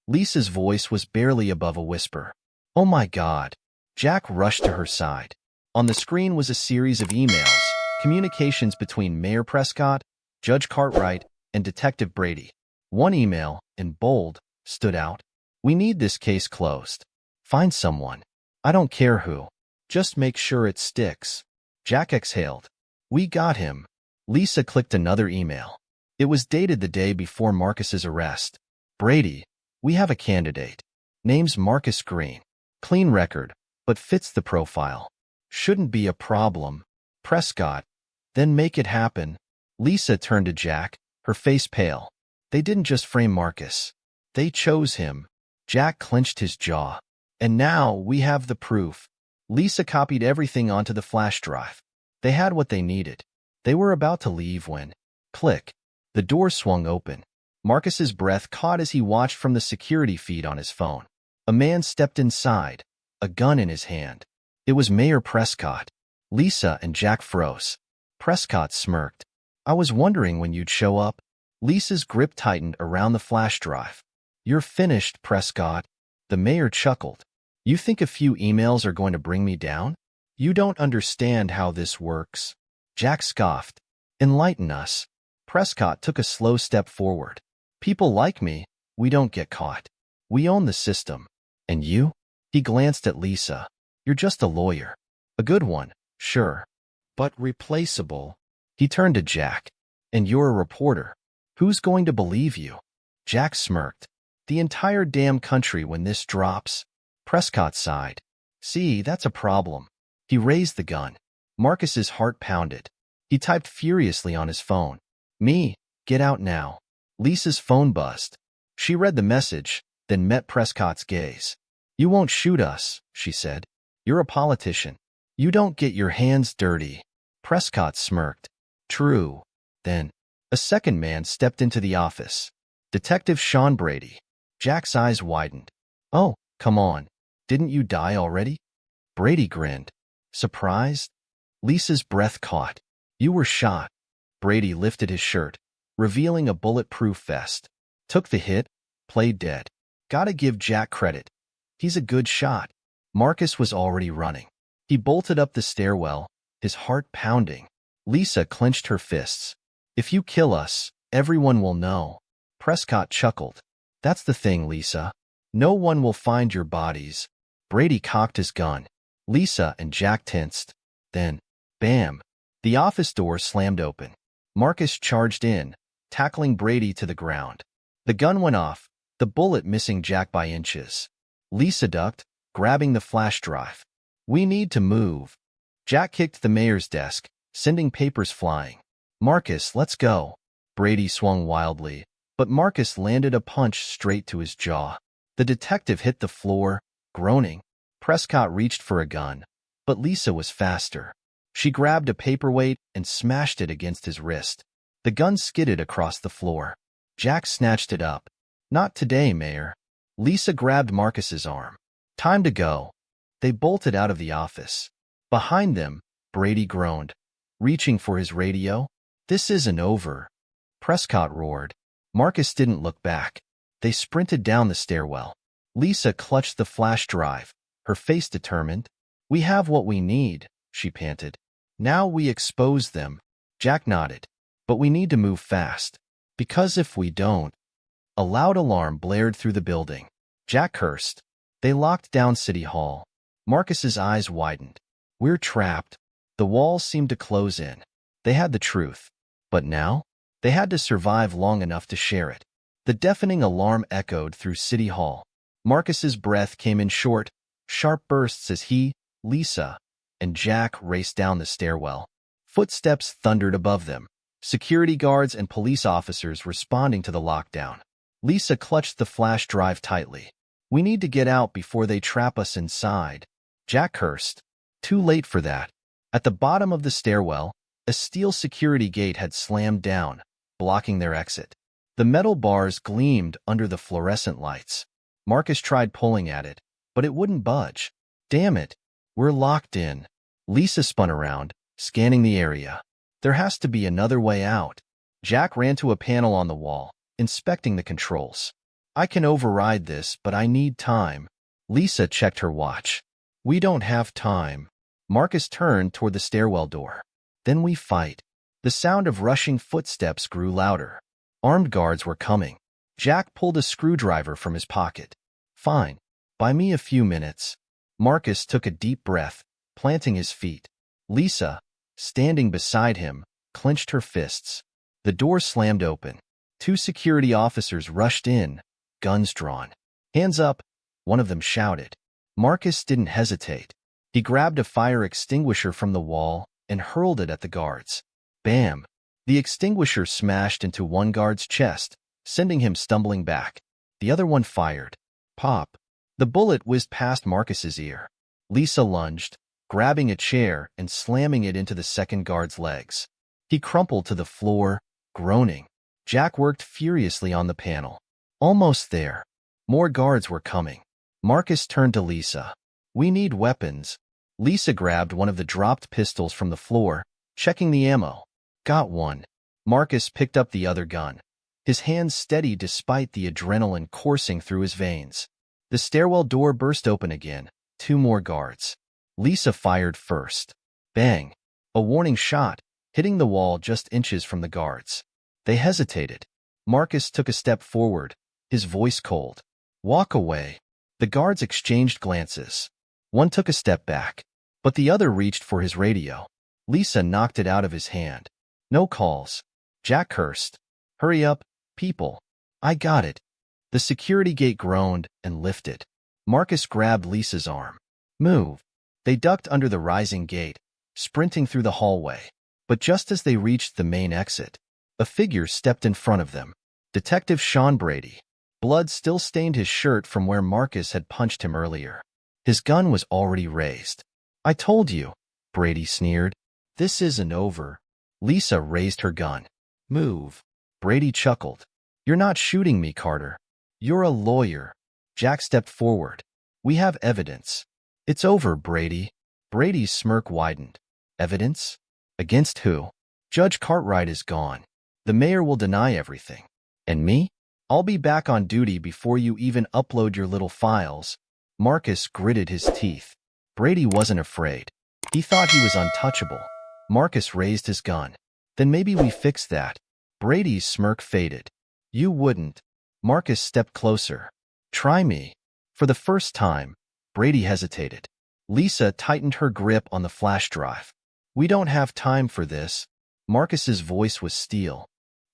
Lisa's voice was barely above a whisper. "Oh my God." Jack rushed to her side. On the screen was a series of emails, communications between Mayor Prescott, Judge Cartwright, and Detective Brady. One email, in bold, stood out. "We need this case closed. Find someone. I don't care who. Just make sure it sticks." Jack exhaled. "We got him." Lisa clicked another email. It was dated the day before Marcus's arrest. "Brady, we have a candidate. Name's Marcus Green. Clean record, but fits the profile. Shouldn't be a problem. Prescott. Then make it happen." Lisa turned to Jack, her face pale. They didn't just frame Marcus. They chose him. Jack clenched his jaw. "And now we have the proof." Lisa copied everything onto the flash drive. They had what they needed. They were about to leave when, click, the door swung open. Marcus's breath caught as he watched from the security feed on his phone. A man stepped inside, a gun in his hand. It was Mayor Prescott. Lisa and Jack froze. Prescott smirked. "I was wondering when you'd show up." Lisa's grip tightened around the flash drive. "You're finished, Prescott." The mayor chuckled. "You think a few emails are going to bring me down? You don't understand how this works." Jack scoffed. "Enlighten us." Prescott took a slow step forward. "People like me, we don't get caught. We own the system. And you?" He glanced at Lisa. "You're just a lawyer. A good one, sure. But replaceable." He turned to Jack. "And you're a reporter. Who's going to believe you?" Jack smirked. "The entire damn country when this drops." Prescott sighed. "See, that's a problem." He raised the gun. Marcus's heart pounded. He typed furiously on his phone. "Me, get out now." Lisa's phone buzzed. She read the message, then met Prescott's gaze. "You won't shoot us," she said. "You're a politician. You don't get your hands dirty." Prescott smirked. "True." Then, a second man stepped into the office. Detective Sean Brady. Jack's eyes widened. "Oh, come on. Didn't you die already?" Brady grinned. "Surprised?" Lisa's breath caught. You were shot. Brady lifted his shirt, revealing a bulletproof vest. Took the hit, played dead. Gotta give Jack credit. He's a good shot. Marcus was already running. He bolted up the stairwell, his heart pounding. Lisa clenched her fists. If you kill us, everyone will know. Prescott chuckled. That's the thing, Lisa. No one will find your bodies. Brady cocked his gun. Lisa and Jack tensed. Then, bam! The office door slammed open. Marcus charged in, tackling Brady to the ground. The gun went off, the bullet missing Jack by inches. Lisa ducked, grabbing the flash drive. We need to move. Jack kicked the mayor's desk, sending papers flying. Marcus, let's go. Brady swung wildly, but Marcus landed a punch straight to his jaw. The detective hit the floor, groaning. Prescott reached for a gun, but Lisa was faster. She grabbed a paperweight and smashed it against his wrist. The gun skidded across the floor. Jack snatched it up. Not today, Mayor. Lisa grabbed Marcus's arm. Time to go. They bolted out of the office. Behind them, Brady groaned, reaching for his radio. This isn't over. Prescott roared. Marcus didn't look back. They sprinted down the stairwell. Lisa clutched the flash drive, her face determined. We have what we need, she panted. Now we expose them. Jack nodded. But we need to move fast. Because if we don't... A loud alarm blared through the building. Jack cursed. They locked down City Hall. Marcus's eyes widened. We're trapped. The walls seemed to close in. They had the truth. But now? They had to survive long enough to share it. The deafening alarm echoed through City Hall. Marcus's breath came in short, sharp bursts as he, Lisa, and Jack raced down the stairwell. Footsteps thundered above them. Security guards and police officers responding to the lockdown. Lisa clutched the flash drive tightly. We need to get out before they trap us inside. Jack cursed. Too late for that. At the bottom of the stairwell, a steel security gate had slammed down, blocking their exit. The metal bars gleamed under the fluorescent lights. Marcus tried pulling at it, but it wouldn't budge. Damn it. We're locked in. Lisa spun around, scanning the area. There has to be another way out. Jack ran to a panel on the wall, inspecting the controls. I can override this, but I need time. Lisa checked her watch. We don't have time. Marcus turned toward the stairwell door. Then we fight. The sound of rushing footsteps grew louder. Armed guards were coming. Jack pulled a screwdriver from his pocket. Fine. Buy me a few minutes. Marcus took a deep breath, planting his feet. Lisa, standing beside him, clenched her fists. The door slammed open. Two security officers rushed in, guns drawn. Hands up, one of them shouted. Marcus didn't hesitate. He grabbed a fire extinguisher from the wall and hurled it at the guards. Bam! The extinguisher smashed into one guard's chest, sending him stumbling back. The other one fired. Pop! The bullet whizzed past Marcus's ear. Lisa lunged, grabbing a chair and slamming it into the second guard's legs. He crumpled to the floor, groaning. Jack worked furiously on the panel. Almost there. More guards were coming. Marcus turned to Lisa. We need weapons. Lisa grabbed one of the dropped pistols from the floor, checking the ammo. Got one. Marcus picked up the other gun. His hands steady despite the adrenaline coursing through his veins. The stairwell door burst open again. Two more guards. Lisa fired first. Bang! A warning shot, hitting the wall just inches from the guards. They hesitated. Marcus took a step forward, his voice cold. Walk away. The guards exchanged glances. One took a step back, but the other reached for his radio. Lisa knocked it out of his hand. No calls. Jack cursed. Hurry up, people. I got it. The security gate groaned and lifted. Marcus grabbed Lisa's arm. Move. They ducked under the rising gate, sprinting through the hallway. But just as they reached the main exit, a figure stepped in front of them. Detective Sean Brady. Blood still stained his shirt from where Marcus had punched him earlier. His gun was already raised. I told you, Brady sneered. This isn't over. Lisa raised her gun. Move. Brady chuckled. You're not shooting me, Carter. You're a lawyer. Jack stepped forward. We have evidence. It's over, Brady. Brady's smirk widened. Evidence? Against who? Judge Cartwright is gone. The mayor will deny everything. And me? I'll be back on duty before you even upload your little files. Marcus gritted his teeth. Brady wasn't afraid. He thought he was untouchable. Marcus raised his gun. Then maybe we fix that. Brady's smirk faded. You wouldn't. Marcus stepped closer. Try me. For the first time, Brady hesitated. Lisa tightened her grip on the flash drive. We don't have time for this. Marcus's voice was steel.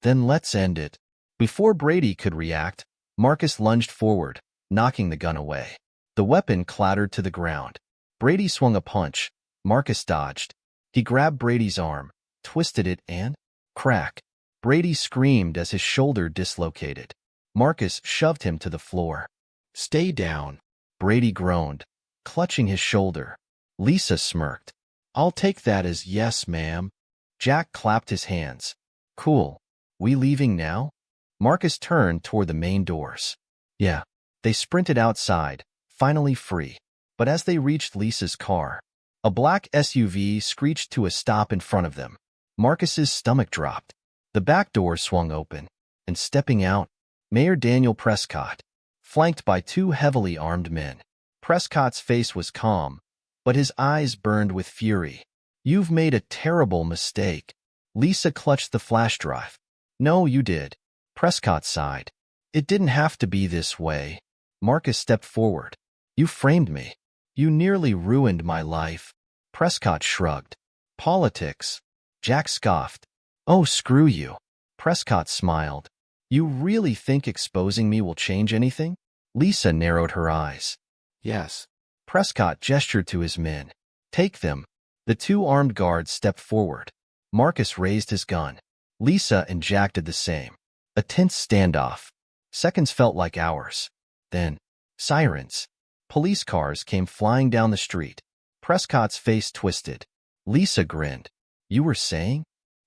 Then let's end it. Before Brady could react, Marcus lunged forward, knocking the gun away. The weapon clattered to the ground. Brady swung a punch. Marcus dodged. He grabbed Brady's arm, twisted it, and crack. Brady screamed as his shoulder dislocated. Marcus shoved him to the floor. Stay down. Brady groaned, clutching his shoulder. Lisa smirked. I'll take that as yes, ma'am. Jack clapped his hands. Cool. We leaving now? Marcus turned toward the main doors. Yeah. They sprinted outside, finally free. But as they reached Lisa's car, a black SUV screeched to a stop in front of them. Marcus's stomach dropped. The back door swung open, and stepping out, Mayor Daniel Prescott, flanked by two heavily armed men. Prescott's face was calm, but his eyes burned with fury. You've made a terrible mistake. Lisa clutched the flash drive. No, you did. Prescott sighed. It didn't have to be this way. Marcus stepped forward. You framed me. You nearly ruined my life. Prescott shrugged. Politics. Jack scoffed. Oh, screw you. Prescott smiled. You really think exposing me will change anything? Lisa narrowed her eyes. Yes. Prescott gestured to his men. Take them. The two armed guards stepped forward. Marcus raised his gun. Lisa and Jack did the same. A tense standoff. Seconds felt like hours. Then, sirens. Police cars came flying down the street. Prescott's face twisted. Lisa grinned. You were saying?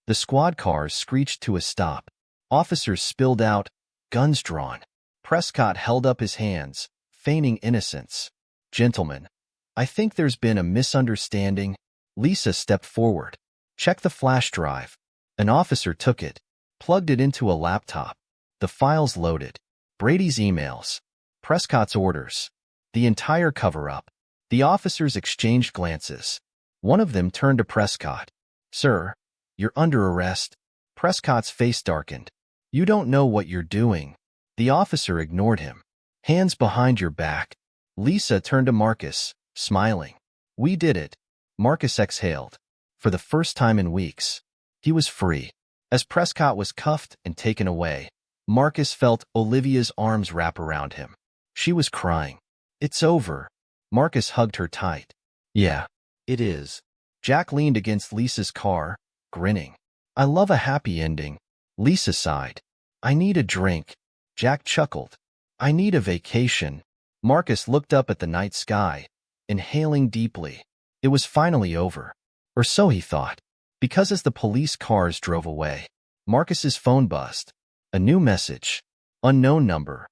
The squad cars screeched to a stop. Officers spilled out, guns drawn. Prescott held up his hands, feigning innocence. Gentlemen, I think there's been a misunderstanding. Lisa stepped forward. Check the flash drive. An officer took it, plugged it into a laptop. The files loaded. Brady's emails. Prescott's orders. The entire cover-up. The officers exchanged glances. One of them turned to Prescott. Sir, you're under arrest. Prescott's face darkened. You don't know what you're doing. The officer ignored him. Hands behind your back. Lisa turned to Marcus, smiling. We did it. Marcus exhaled. For the first time in weeks, he was free. As Prescott was cuffed and taken away, Marcus felt Olivia's arms wrap around him. She was crying. It's over. Marcus hugged her tight. Yeah, it is. Jack leaned against Lisa's car, grinning. I love a happy ending. Lisa sighed. I need a drink. Jack chuckled. I need a vacation. Marcus looked up at the night sky, inhaling deeply. It was finally over. Or so he thought. Because as the police cars drove away, Marcus's phone buzzed. A new message. Unknown number.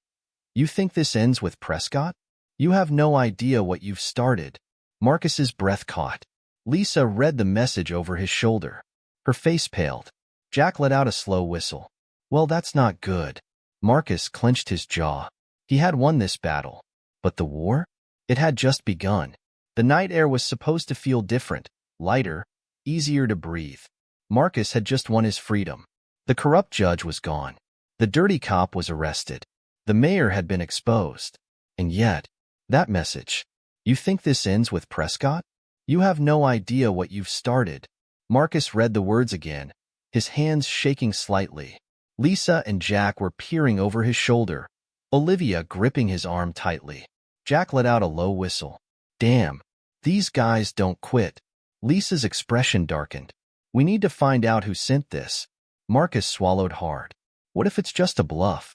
You think this ends with Prescott? You have no idea what you've started. Marcus's breath caught. Lisa read the message over his shoulder. Her face paled. Jack let out a slow whistle. Well, that's not good. Marcus clenched his jaw. He had won this battle. But the war? It had just begun. The night air was supposed to feel different, lighter, easier to breathe. Marcus had just won his freedom. The corrupt judge was gone. The dirty cop was arrested. The mayor had been exposed. And yet, that message. You think this ends with Prescott? You have no idea what you've started. Marcus read the words again, his hands shaking slightly. Lisa and Jack were peering over his shoulder, Olivia gripping his arm tightly. Jack let out a low whistle. Damn, these guys don't quit. Lisa's expression darkened. We need to find out who sent this. Marcus swallowed hard. What if it's just a bluff?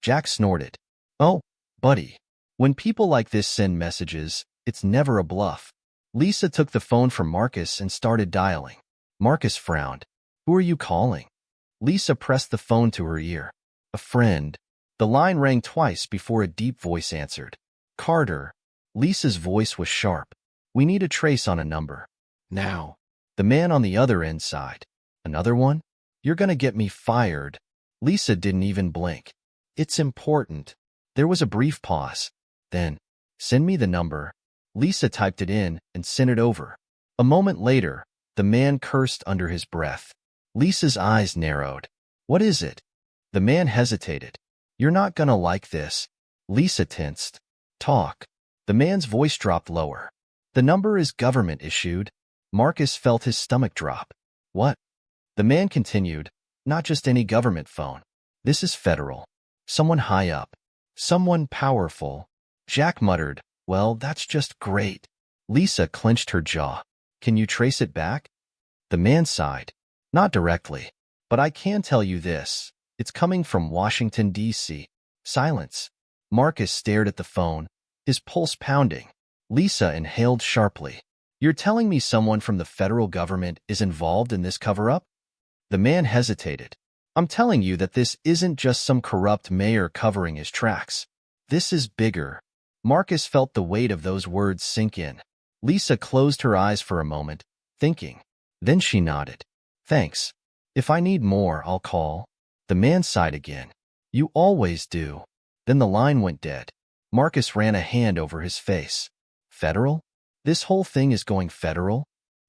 Jack snorted. Oh, buddy. When people like this send messages, it's never a bluff. Lisa took the phone from Marcus and started dialing. Marcus frowned. Who are you calling? Lisa pressed the phone to her ear. A friend. The line rang twice before a deep voice answered. Carter. Lisa's voice was sharp. We need a trace on a number. Now. The man on the other end sighed. Another one? You're gonna get me fired. Lisa didn't even blink. It's important. There was a brief pause. Then, send me the number. Lisa typed it in and sent it over. A moment later, the man cursed under his breath. Lisa's eyes narrowed. What is it? The man hesitated. You're not gonna like this. Lisa tensed. Talk. The man's voice dropped lower. The number is government issued. Marcus felt his stomach drop. What? The man continued. Not just any government phone. This is federal. Someone high up. Someone powerful. Jack muttered, well, that's just great. Lisa clenched her jaw. Can you trace it back? The man sighed. Not directly. But I can tell you this. It's coming from Washington, D.C. Silence. Marcus stared at the phone, his pulse pounding. Lisa inhaled sharply. You're telling me someone from the federal government is involved in this cover-up? The man hesitated. I'm telling you that this isn't just some corrupt mayor covering his tracks. This is bigger. Marcus felt the weight of those words sink in. Lisa closed her eyes for a moment, thinking. Then she nodded. Thanks. If I need more, I'll call. The man sighed again. You always do. Then the line went dead. Marcus ran a hand over his face. Federal? This whole thing is going federal?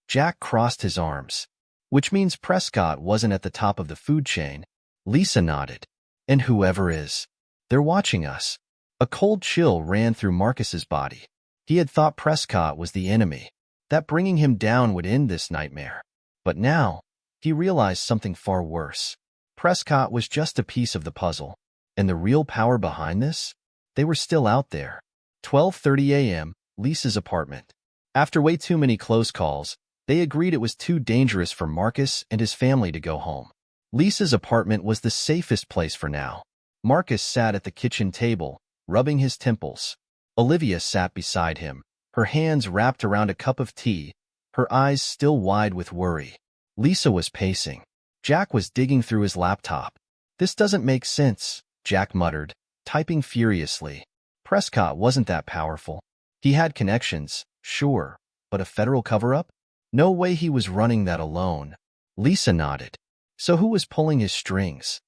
Jack crossed his arms. Which means Prescott wasn't at the top of the food chain. Lisa nodded. And whoever is. They're watching us. A cold chill ran through Marcus's body. He had thought Prescott was the enemy, that bringing him down would end this nightmare. But now, he realized something far worse. Prescott was just a piece of the puzzle. And the real power behind this? They were still out there. 12:30 a.m., Lisa's apartment. After way too many close calls, they agreed it was too dangerous for Marcus and his family to go home. Lisa's apartment was the safest place for now. Marcus sat at the kitchen table, rubbing his temples. Olivia sat beside him, her hands wrapped around a cup of tea, her eyes still wide with worry. Lisa was pacing. Jack was digging through his laptop. This doesn't make sense, Jack muttered, typing furiously. Prescott wasn't that powerful. He had connections, sure, but a federal cover-up? No way he was running that alone. Lisa nodded. So who was pulling his strings?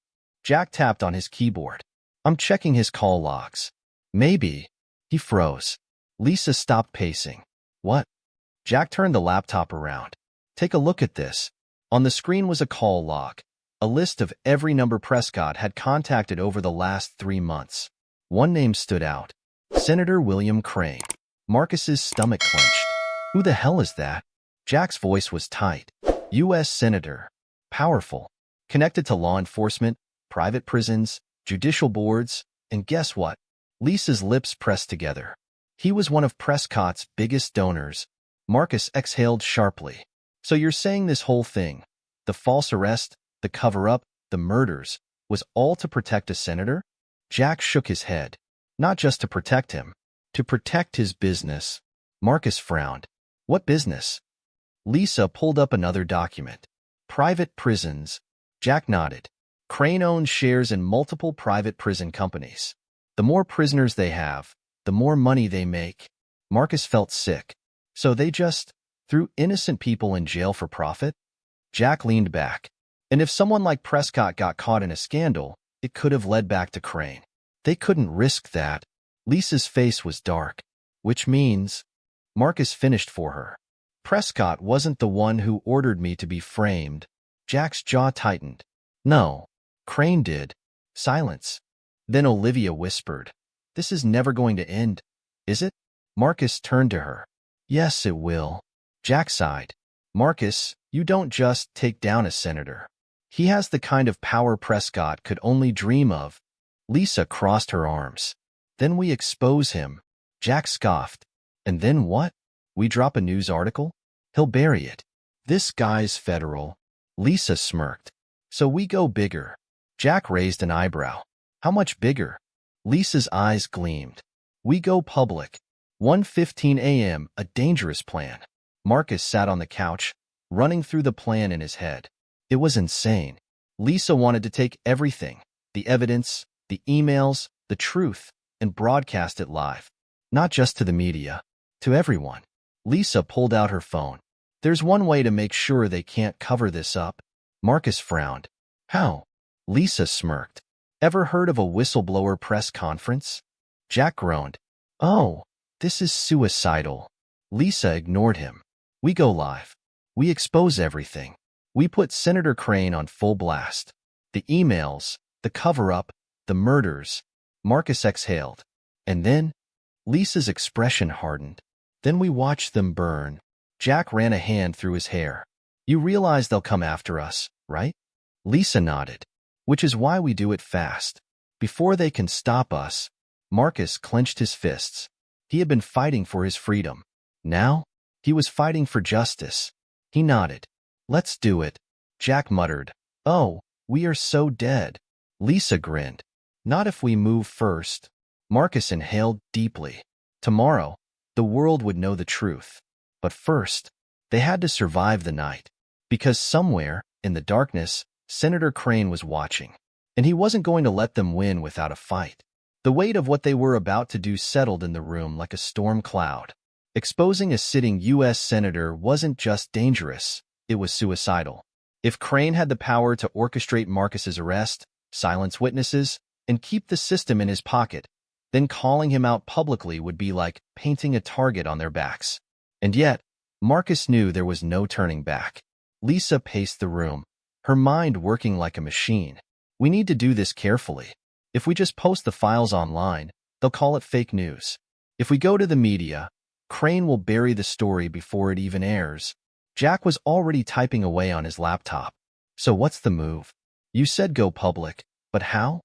Jack tapped on his keyboard. I'm checking his call logs. Maybe. He froze. Lisa stopped pacing. What? Jack turned the laptop around. Take a look at this. On the screen was a call log, a list of every number Prescott had contacted over the last 3 months. One name stood out. Senator William Crane. Marcus's stomach clenched. Who the hell is that? Jack's voice was tight. U.S. Senator. Powerful. Connected to law enforcement, private prisons, judicial boards, and guess what? Lisa's lips pressed together. He was one of Prescott's biggest donors. Marcus exhaled sharply. So you're saying this whole thing, the false arrest, the cover-up, the murders, was all to protect a senator? Jack shook his head. Not just to protect him. To protect his business. Marcus frowned. What business? Lisa pulled up another document. Private prisons. Jack nodded. Crane owns shares in multiple private prison companies. The more prisoners they have, the more money they make. Marcus felt sick. So they just threw innocent people in jail for profit? Jack leaned back. And if someone like Prescott got caught in a scandal, it could have led back to Crane. They couldn't risk that. Lisa's face was dark. Which means, Marcus finished for her. Prescott wasn't the one who ordered me to be framed. Jack's jaw tightened. No, Crane did. Silence. Then Olivia whispered, This is never going to end, is it? Marcus turned to her. Yes, it will. Jack sighed. Marcus, you don't just take down a senator. He has the kind of power Prescott could only dream of. Lisa crossed her arms. Then we expose him. Jack scoffed. And then what? We drop a news article? He'll bury it. This guy's federal. Lisa smirked. So we go bigger. Jack raised an eyebrow. How much bigger? Lisa's eyes gleamed. We go public. 1:15 a.m., a dangerous plan. Marcus sat on the couch, running through the plan in his head. It was insane. Lisa wanted to take everything, the evidence, the emails, the truth, and broadcast it live. Not just to the media, to everyone. Lisa pulled out her phone. There's one way to make sure they can't cover this up. Marcus frowned. How? Lisa smirked. Ever heard of a whistleblower press conference? Jack groaned. Oh, this is suicidal. Lisa ignored him. We go live. We expose everything. We put Senator Crane on full blast. The emails, the cover-up, the murders. Marcus exhaled. And then? Lisa's expression hardened. Then we watched them burn. Jack ran a hand through his hair. You realize they'll come after us, right? Lisa nodded. Which is why we do it fast. Before they can stop us. Marcus clenched his fists. He had been fighting for his freedom. Now, he was fighting for justice. He nodded. Let's do it. Jack muttered. Oh, we are so dead. Lisa grinned. Not if we move first. Marcus inhaled deeply. Tomorrow, the world would know the truth. But first, they had to survive the night. Because somewhere, in the darkness, Senator Crane was watching. And he wasn't going to let them win without a fight. The weight of what they were about to do settled in the room like a storm cloud. Exposing a sitting U.S. senator wasn't just dangerous, it was suicidal. If Crane had the power to orchestrate Marcus's arrest, silence witnesses, and keep the system in his pocket, then calling him out publicly would be like painting a target on their backs. And yet, Marcus knew there was no turning back. Lisa paced the room, her mind working like a machine. We need to do this carefully. If we just post the files online, they'll call it fake news. If we go to the media, Crane will bury the story before it even airs. Jack was already typing away on his laptop. So what's the move? You said go public, but how?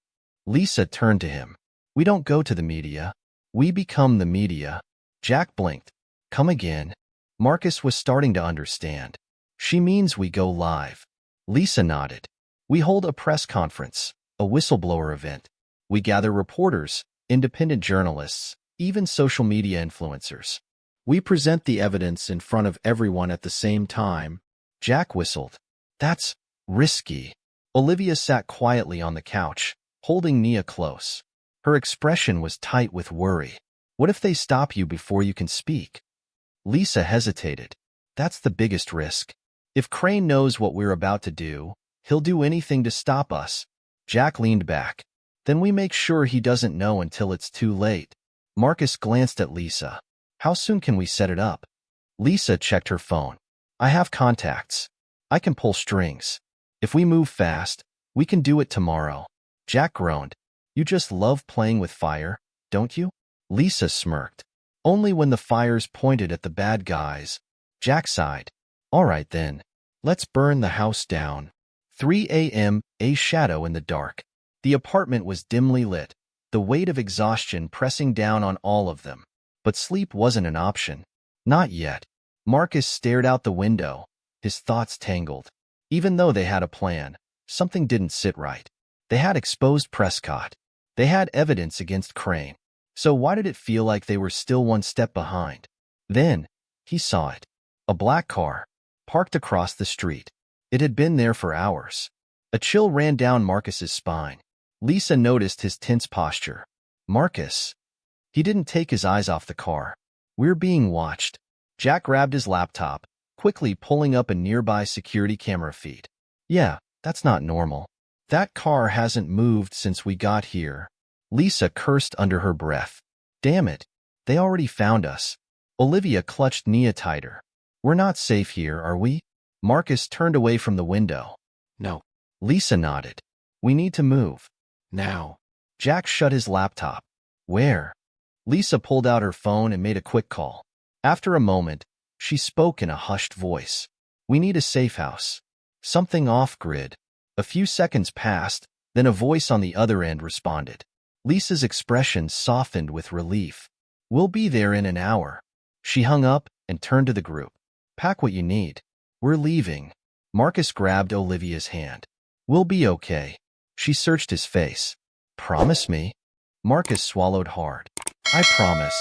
Lisa turned to him. We don't go to the media. We become the media. Jack blinked. Come again. Marcus was starting to understand. She means we go live. Lisa nodded. We hold a press conference, a whistleblower event. We gather reporters, independent journalists, even social media influencers. We present the evidence in front of everyone at the same time. Jack whistled. That's risky. Olivia sat quietly on the couch, holding Nia close. Her expression was tight with worry. What if they stop you before you can speak? Lisa hesitated. That's the biggest risk. If Crane knows what we're about to do, he'll do anything to stop us. Jack leaned back. Then we make sure he doesn't know until it's too late. Marcus glanced at Lisa. How soon can we set it up? Lisa checked her phone. I have contacts. I can pull strings. If we move fast, we can do it tomorrow. Jack groaned. You just love playing with fire, don't you? Lisa smirked. Only when the fire's pointed at the bad guys. Jack sighed. All right then. Let's burn the house down. 3 a.m., a shadow in the dark. The apartment was dimly lit, the weight of exhaustion pressing down on all of them. But sleep wasn't an option. Not yet. Marcus stared out the window, his thoughts tangled. Even though they had a plan, something didn't sit right. They had exposed Prescott. They had evidence against Crane. So why did it feel like they were still one step behind? Then, he saw it. A black car, parked across the street. It had been there for hours. A chill ran down Marcus's spine. Lisa noticed his tense posture. Marcus. He didn't take his eyes off the car. We're being watched. Jack grabbed his laptop, quickly pulling up a nearby security camera feed. Yeah, that's not normal. That car hasn't moved since we got here. Lisa cursed under her breath. Damn it. They already found us. Olivia clutched Nia tighter. We're not safe here, are we? Marcus turned away from the window. No. Lisa nodded. We need to move. Now. Jack shut his laptop. Where? Lisa pulled out her phone and made a quick call. After a moment, she spoke in a hushed voice. We need a safe house. Something off-grid. A few seconds passed, then a voice on the other end responded. Lisa's expression softened with relief. We'll be there in an hour. She hung up and turned to the group. Pack what you need. We're leaving. Marcus grabbed Olivia's hand. We'll be okay. She searched his face. Promise me? Marcus swallowed hard. I promise.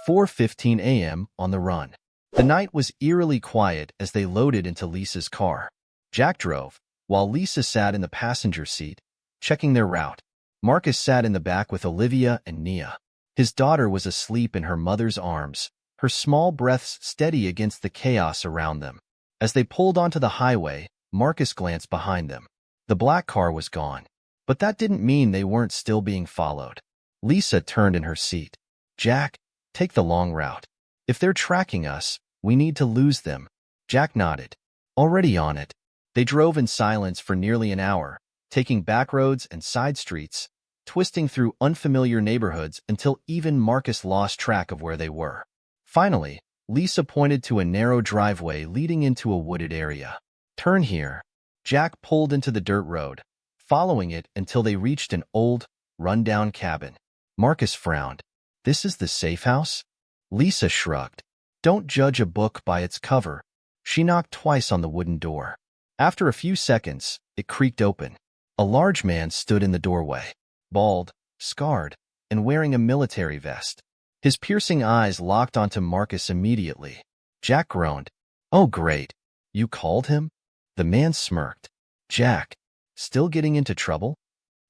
4:15 a.m. on the run. The night was eerily quiet as they loaded into Lisa's car. Jack drove, while Lisa sat in the passenger seat, checking their route. Marcus sat in the back with Olivia and Nia. His daughter was asleep in her mother's arms, her small breaths steady against the chaos around them. As they pulled onto the highway, Marcus glanced behind them. The black car was gone. But that didn't mean they weren't still being followed. Lisa turned in her seat. Jack, take the long route. If they're tracking us, we need to lose them. Jack nodded. Already on it. They drove in silence for nearly an hour, taking back roads and side streets, twisting through unfamiliar neighborhoods until even Marcus lost track of where they were. Finally, Lisa pointed to a narrow driveway leading into a wooded area. Turn here. Jack pulled into the dirt road, following it until they reached an old, run-down cabin. Marcus frowned. This is the safe house? Lisa shrugged. Don't judge a book by its cover. She knocked twice on the wooden door. After a few seconds, it creaked open. A large man stood in the doorway, bald, scarred, and wearing a military vest. His piercing eyes locked onto Marcus immediately. Jack groaned. Oh, great. You called him? The man smirked. Jack, still getting into trouble?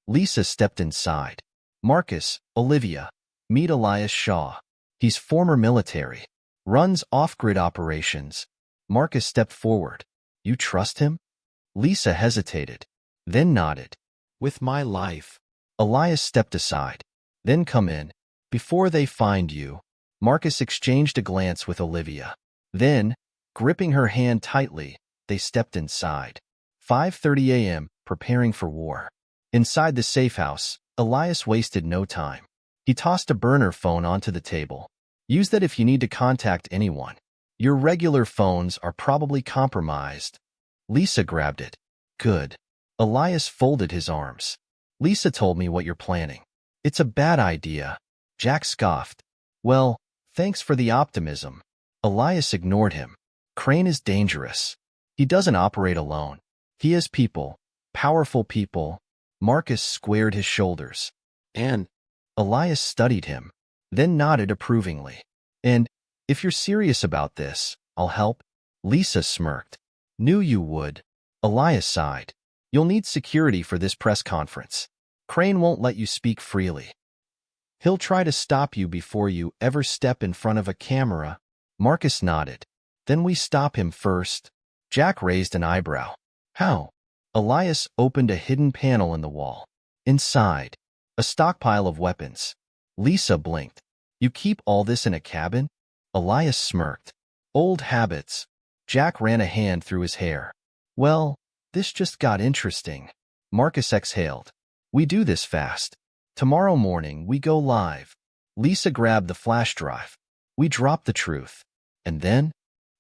Lisa stepped inside. Marcus, Olivia, meet Elias Shaw. He's former military. Runs off-grid operations. Marcus stepped forward. You trust him? Lisa hesitated, then nodded. With my life. Elias stepped aside. Then come in. Before they find you. Marcus exchanged a glance with Olivia. Then, gripping her hand tightly, they stepped inside. 5:30 a.m., preparing for war. Inside the safe house, Elias wasted no time. He tossed a burner phone onto the table. Use that if you need to contact anyone. Your regular phones are probably compromised. Lisa grabbed it. Good. Elias folded his arms. Lisa told me what you're planning. It's a bad idea. Jack scoffed. Well, thanks for the optimism. Elias ignored him. Crane is dangerous. He doesn't operate alone. He has people. Powerful people. Marcus squared his shoulders. And Elias studied him, then nodded approvingly. And if you're serious about this, I'll help. Lisa smirked. Knew you would. Elias sighed. You'll need security for this press conference. Crane won't let you speak freely. He'll try to stop you before you ever step in front of a camera. Marcus nodded. Then we stop him first. Jack raised an eyebrow. How? Elias opened a hidden panel in the wall. Inside, a stockpile of weapons. Lisa blinked. You keep all this in a cabin? Elias smirked. Old habits. Jack ran a hand through his hair. Well, this just got interesting. Marcus exhaled. We do this fast. Tomorrow morning, we go live. Lisa grabbed the flash drive. We drop the truth. And then?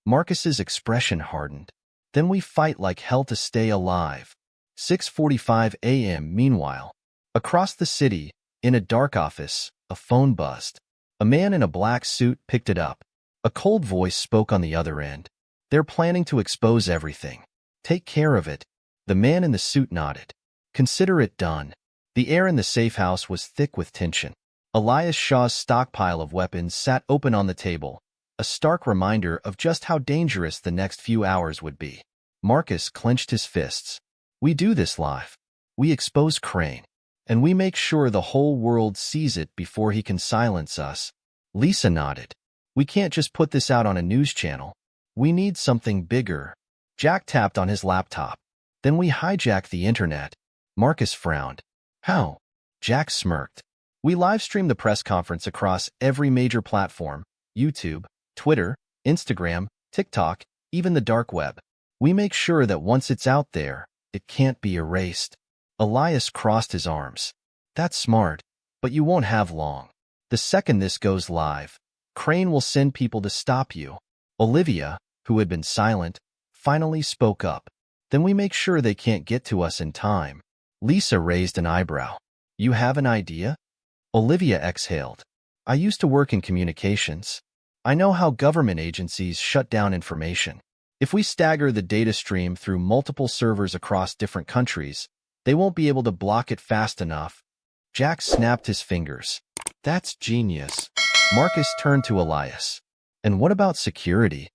Marcus's expression hardened. Then we fight like hell to stay alive. 6:45 a.m. Meanwhile, across the city, in a dark office, a phone buzzed. A man in a black suit picked it up. A cold voice spoke on the other end. They're planning to expose everything. Take care of it. The man in the suit nodded. Consider it done. The air in the safe house was thick with tension. Elias Shaw's stockpile of weapons sat open on the table, a stark reminder of just how dangerous the next few hours would be. Marcus clenched his fists. We do this live. We expose Crane. And we make sure the whole world sees it before he can silence us. Lisa nodded. We can't just put this out on a news channel. We need something bigger. Jack tapped on his laptop. Then we hijack the internet. Marcus frowned. How? Jack smirked. We live-stream the press conference across every major platform, YouTube, Twitter, Instagram, TikTok, even the dark web. We make sure that once it's out there, it can't be erased. Elias crossed his arms. That's smart, but you won't have long. The second this goes live, Crane will send people to stop you. Olivia, who had been silent, finally spoke up. Then we make sure they can't get to us in time. Lisa raised an eyebrow. You have an idea? Olivia exhaled. I used to work in communications. I know how government agencies shut down information. If we stagger the data stream through multiple servers across different countries, they won't be able to block it fast enough. Jack snapped his fingers. That's genius. Marcus turned to Elias. And what about security?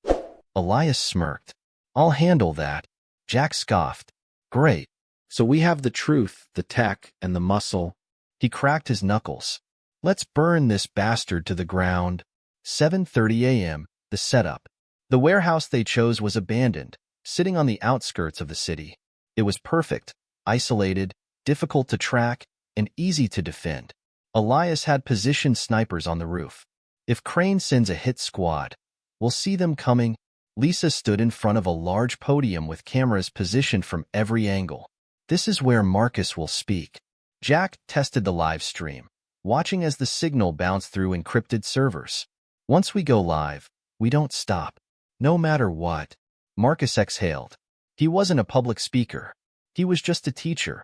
Elias smirked. I'll handle that. Jack scoffed. Great. So we have the truth, the tech, and the muscle. He cracked his knuckles. Let's burn this bastard to the ground. 7:30 a.m., the setup. The warehouse they chose was abandoned, sitting on the outskirts of the city. It was perfect, isolated, difficult to track, and easy to defend. Elias had positioned snipers on the roof. If Crane sends a hit squad, we'll see them coming. Lisa stood in front of a large podium with cameras positioned from every angle. This is where Marcus will speak. Jack tested the live stream, watching as the signal bounced through encrypted servers. Once we go live, we don't stop. No matter what. Marcus exhaled. He wasn't a public speaker. He was just a teacher,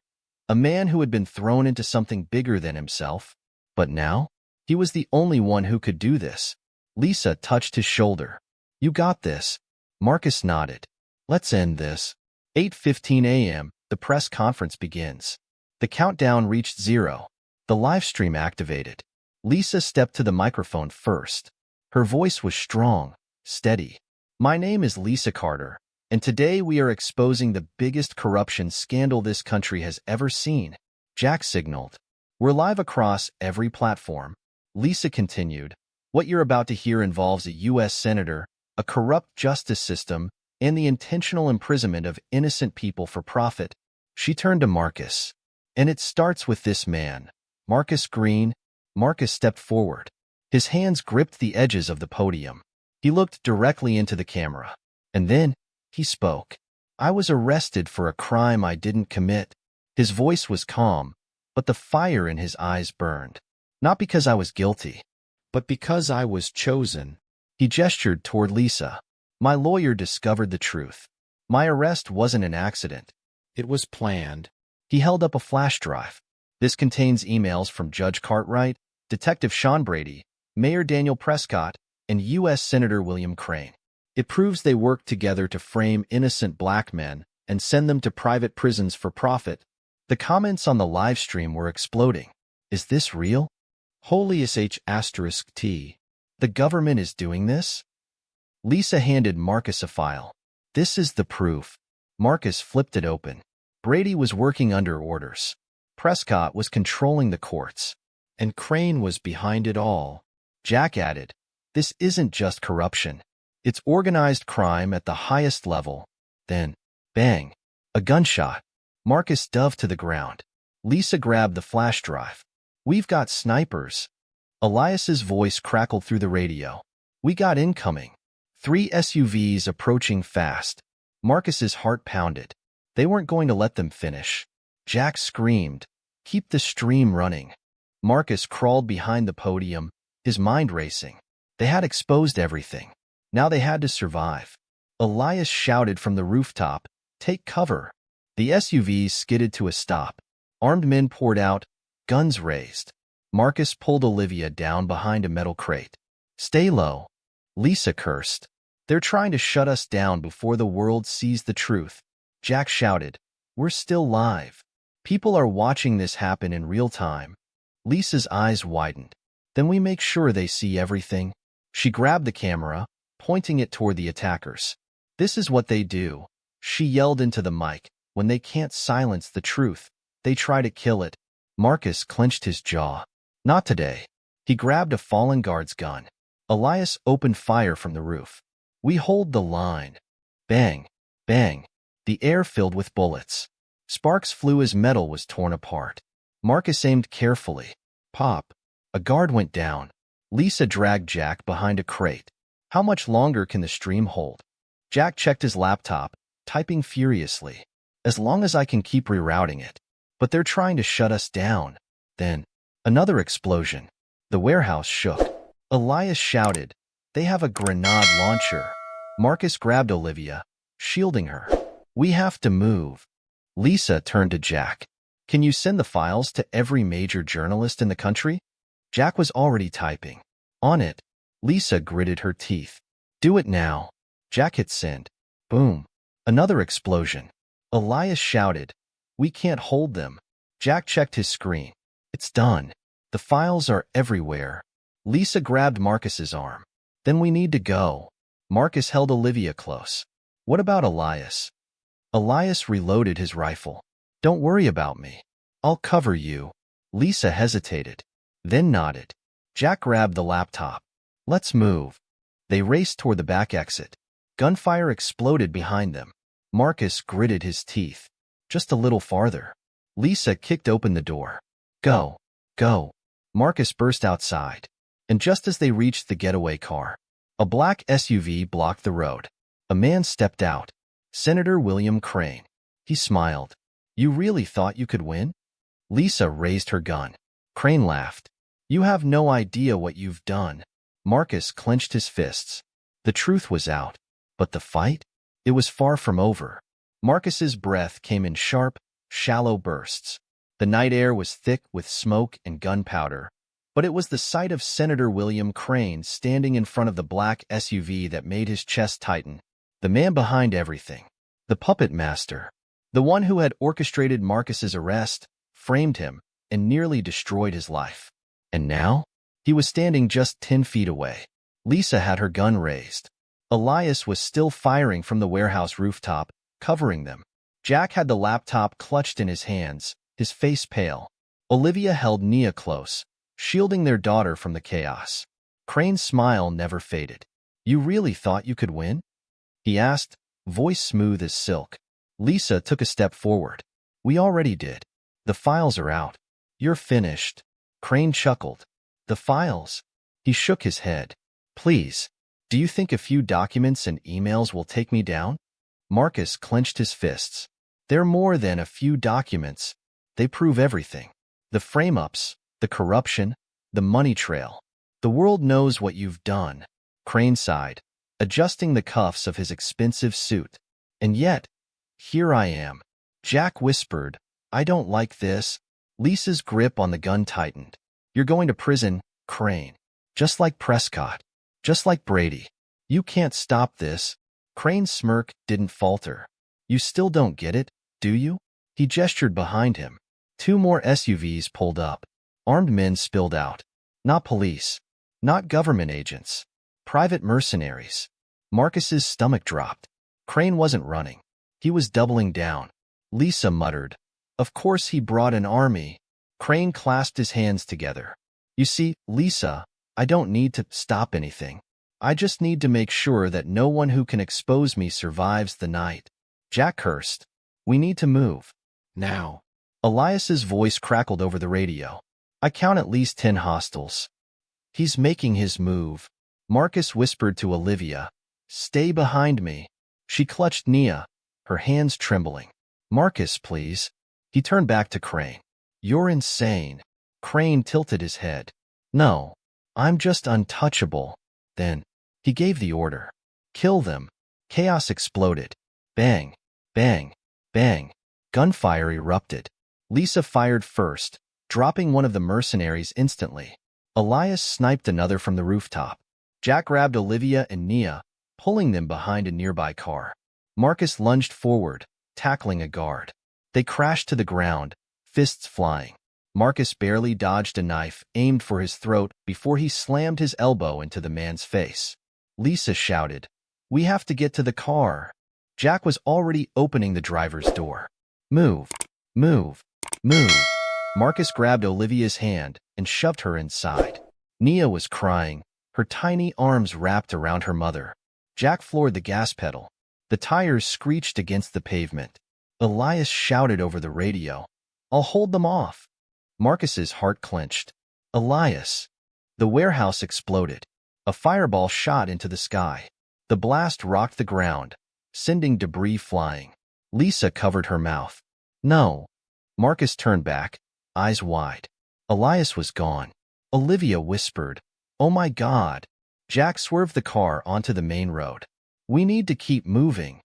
a man who had been thrown into something bigger than himself. But now, he was the only one who could do this. Lisa touched his shoulder. You got this. Marcus nodded. Let's end this. 8:15 a.m., the press conference begins. The countdown reached 0. The live stream activated. Lisa stepped to the microphone first. Her voice was strong, steady. My name is Lisa Carter, and today we are exposing the biggest corruption scandal this country has ever seen. Jack signaled. We're live across every platform. Lisa continued. What you're about to hear involves a U.S. senator, a corrupt justice system, and the intentional imprisonment of innocent people for profit. She turned to Marcus. And it starts with this man, Marcus Green. Marcus stepped forward. His hands gripped the edges of the podium. He looked directly into the camera. And then, he spoke. I was arrested for a crime I didn't commit. His voice was calm, but the fire in his eyes burned. Not because I was guilty, but because I was chosen. He gestured toward Lisa. My lawyer discovered the truth. My arrest wasn't an accident. It was planned. He held up a flash drive. This contains emails from Judge Cartwright, Detective Sean Brady, Mayor Daniel Prescott, and U.S. Senator William Crane. It proves they worked together to frame innocent black men and send them to private prisons for profit. The comments on the live stream were exploding. Is this real? Holy sh**T. The government is doing this? Lisa handed Marcus a file. This is the proof. Marcus flipped it open. Brady was working under orders. Prescott was controlling the courts. And Crane was behind it all. Jack added, this isn't just corruption. It's organized crime at the highest level. Then, bang, a gunshot. Marcus dove to the ground. Lisa grabbed the flash drive. We've got snipers. Elias's voice crackled through the radio. We got incoming. 3 SUVs approaching fast. Marcus's heart pounded. They weren't going to let them finish. Jack screamed, keep the stream running. Marcus crawled behind the podium, his mind racing. They had exposed everything. Now they had to survive. Elias shouted from the rooftop, take cover. The SUVs skidded to a stop. Armed men poured out, guns raised. Marcus pulled Olivia down behind a metal crate. Stay low. Lisa cursed. They're trying to shut us down before the world sees the truth. Jack shouted, we're still live. People are watching this happen in real time. Lisa's eyes widened. Then we make sure they see everything. She grabbed the camera, pointing it toward the attackers. This is what they do. She yelled into the mic. When they can't silence the truth, they try to kill it. Marcus clenched his jaw. Not today. He grabbed a fallen guard's gun. Elias opened fire from the roof. We hold the line. Bang, bang. The air filled with bullets. Sparks flew as metal was torn apart. Marcus aimed carefully. Pop. A guard went down. Lisa dragged Jack behind a crate. How much longer can the stream hold? Jack checked his laptop, typing furiously. As long as I can keep rerouting it. But they're trying to shut us down. Then, another explosion. The warehouse shook. Elias shouted, they have a grenade launcher. Marcus grabbed Olivia, shielding her. We have to move. Lisa turned to Jack. Can you send the files to every major journalist in the country? Jack was already typing. On it. Lisa gritted her teeth. Do it now. Jack hit send. Boom. Another explosion. Elias shouted, we can't hold them. Jack checked his screen. It's done. The files are everywhere. Lisa grabbed Marcus's arm. Then we need to go. Marcus held Olivia close. What about Elias? Elias reloaded his rifle. Don't worry about me. I'll cover you. Lisa hesitated, then nodded. Jack grabbed the laptop. Let's move. They raced toward the back exit. Gunfire exploded behind them. Marcus gritted his teeth. Just a little farther. Lisa kicked open the door. Go. Go. Marcus burst outside. And just as they reached the getaway car, a black SUV blocked the road. A man stepped out. Senator William Crane. He smiled. You really thought you could win? Lisa raised her gun. Crane laughed. You have no idea what you've done. Marcus clenched his fists. The truth was out. But the fight? It was far from over. Marcus's breath came in sharp, shallow bursts. The night air was thick with smoke and gunpowder, but it was the sight of Senator William Crane standing in front of the black SUV that made his chest tighten. The man behind everything. The puppet master. The one who had orchestrated Marcus's arrest, framed him, and nearly destroyed his life. And now? He was standing just 10 feet away. Lisa had her gun raised. Elias was still firing from the warehouse rooftop, covering them. Jack had the laptop clutched in his hands, his face pale. Olivia held Nia close, shielding their daughter from the chaos. Crane's smile never faded. You really thought you could win? He asked, voice smooth as silk. Lisa took a step forward. We already did. The files are out. You're finished. Crane chuckled. The files? He shook his head. Please. Do you think a few documents and emails will take me down? Marcus clenched his fists. They're more than a few documents. They prove everything. The frame-ups, the corruption, the money trail. The world knows what you've done. Crane sighed, adjusting the cuffs of his expensive suit. And yet, here I am. Jack whispered, I don't like this. Lisa's grip on the gun tightened. You're going to prison, Crane. Just like Prescott. Just like Brady. You can't stop this. Crane's smirk didn't falter. You still don't get it, do you? He gestured behind him. 2 more SUVs pulled up. Armed men spilled out. Not police. Not government agents. Private mercenaries. Marcus's stomach dropped. Crane wasn't running. He was doubling down. Lisa muttered. Of course he brought an army. Crane clasped his hands together. You see, Lisa, I don't need to stop anything. I just need to make sure that no one who can expose me survives the night. Jack cursed. We need to move. Now. Elias's voice crackled over the radio. I count at least 10 hostiles. He's making his move. Marcus whispered to Olivia. Stay behind me. She clutched Nia, her hands trembling. Marcus, please. He turned back to Crane. You're insane. Crane tilted his head. No. I'm just untouchable. Then, he gave the order. Kill them. Chaos exploded. Bang, bang, bang. Gunfire erupted. Lisa fired first, dropping one of the mercenaries instantly. Elias sniped another from the rooftop. Jack grabbed Olivia and Nia, pulling them behind a nearby car. Marcus lunged forward, tackling a guard. They crashed to the ground, fists flying. Marcus barely dodged a knife aimed for his throat before he slammed his elbow into the man's face. Lisa shouted, We have to get to the car. Jack was already opening the driver's door. Move, move, move. Marcus grabbed Olivia's hand and shoved her inside. Nia was crying, her tiny arms wrapped around her mother. Jack floored the gas pedal. The tires screeched against the pavement. Elias shouted over the radio, I'll hold them off. Marcus's heart clenched. Elias. The warehouse exploded. A fireball shot into the sky. The blast rocked the ground, sending debris flying. Lisa covered her mouth. No. Marcus turned back, eyes wide. Elias was gone. Olivia whispered, Oh my God. Jack swerved the car onto the main road. We need to keep moving.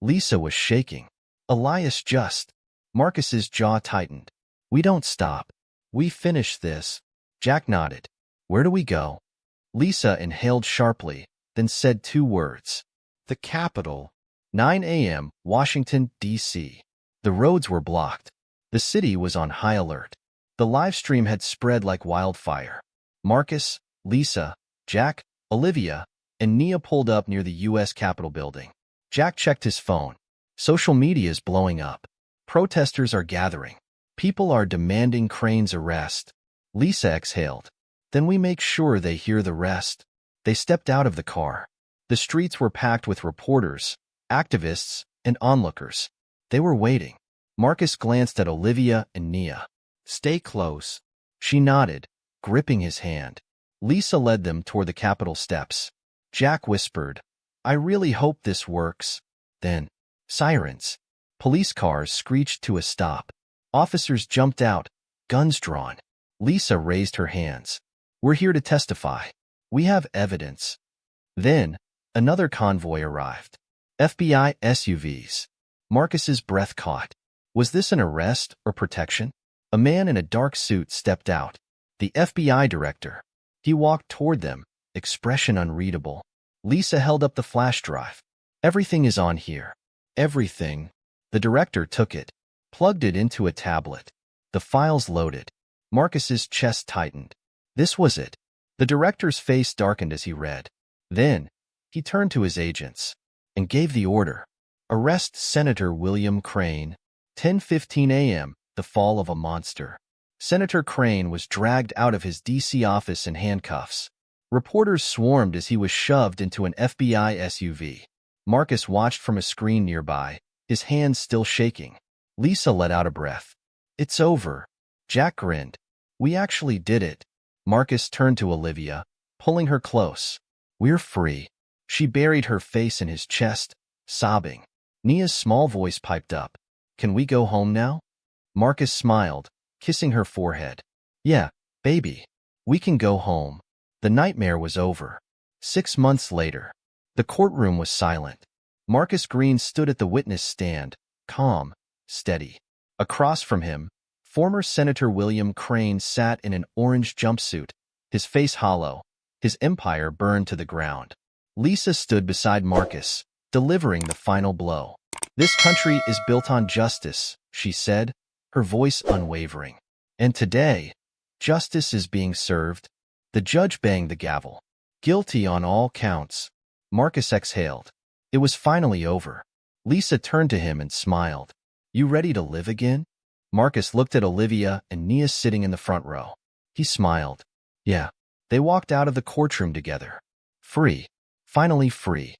Lisa was shaking. Elias just. Marcus's jaw tightened. We don't stop. We finish this. Jack nodded. Where do we go? Lisa inhaled sharply, then said 2 words. The Capitol. 9 a.m., Washington, D.C. The roads were blocked. The city was on high alert. The live stream had spread like wildfire. Marcus, Lisa, Jack, Olivia, and Nia pulled up near the U.S. Capitol building. Jack checked his phone. Social media is blowing up. Protesters are gathering. People are demanding Crane's arrest. Lisa exhaled. Then we make sure they hear the rest. They stepped out of the car. The streets were packed with reporters, activists, and onlookers. They were waiting. Marcus glanced at Olivia and Nia. "Stay close." She nodded, gripping his hand. Lisa led them toward the Capitol steps. Jack whispered, "I really hope this works." Then, sirens. Police cars screeched to a stop. Officers jumped out, guns drawn. Lisa raised her hands. "We're here to testify. We have evidence." Then, another convoy arrived. FBI SUVs. Marcus's breath caught. Was this an arrest or protection? A man in a dark suit stepped out. The FBI director. He walked toward them, expression unreadable. Lisa held up the flash drive. "Everything is on here." "Everything." The director took it, plugged it into a tablet. The files loaded. Marcus's chest tightened. This was it. The director's face darkened as he read. Then, he turned to his agents and gave the order. "Arrest Senator William Crane. 10:15 a.m., the fall of a monster." Senator Crane was dragged out of his D.C. office in handcuffs. Reporters swarmed as he was shoved into an FBI SUV. Marcus watched from a screen nearby, his hands still shaking. Lisa let out a breath. "It's over." Jack grinned. "We actually did it." Marcus turned to Olivia, pulling her close. "We're free." She buried her face in his chest, sobbing. Nia's small voice piped up. "Can we go home now?" Marcus smiled, kissing her forehead. "Yeah, baby. We can go home." The nightmare was over. 6 months later. The courtroom was silent. Marcus Green stood at the witness stand, calm, steady. Across from him, former Senator William Crane sat in an orange jumpsuit, his face hollow, his empire burned to the ground. Lisa stood beside Marcus, delivering the final blow. "This country is built on justice," she said, her voice unwavering. "And today, justice is being served." The judge banged the gavel. "Guilty on all counts." Marcus exhaled. It was finally over. Lisa turned to him and smiled. "You ready to live again?" Marcus looked at Olivia and Nia sitting in the front row. He smiled. "Yeah." They walked out of the courtroom together. Free. Finally free.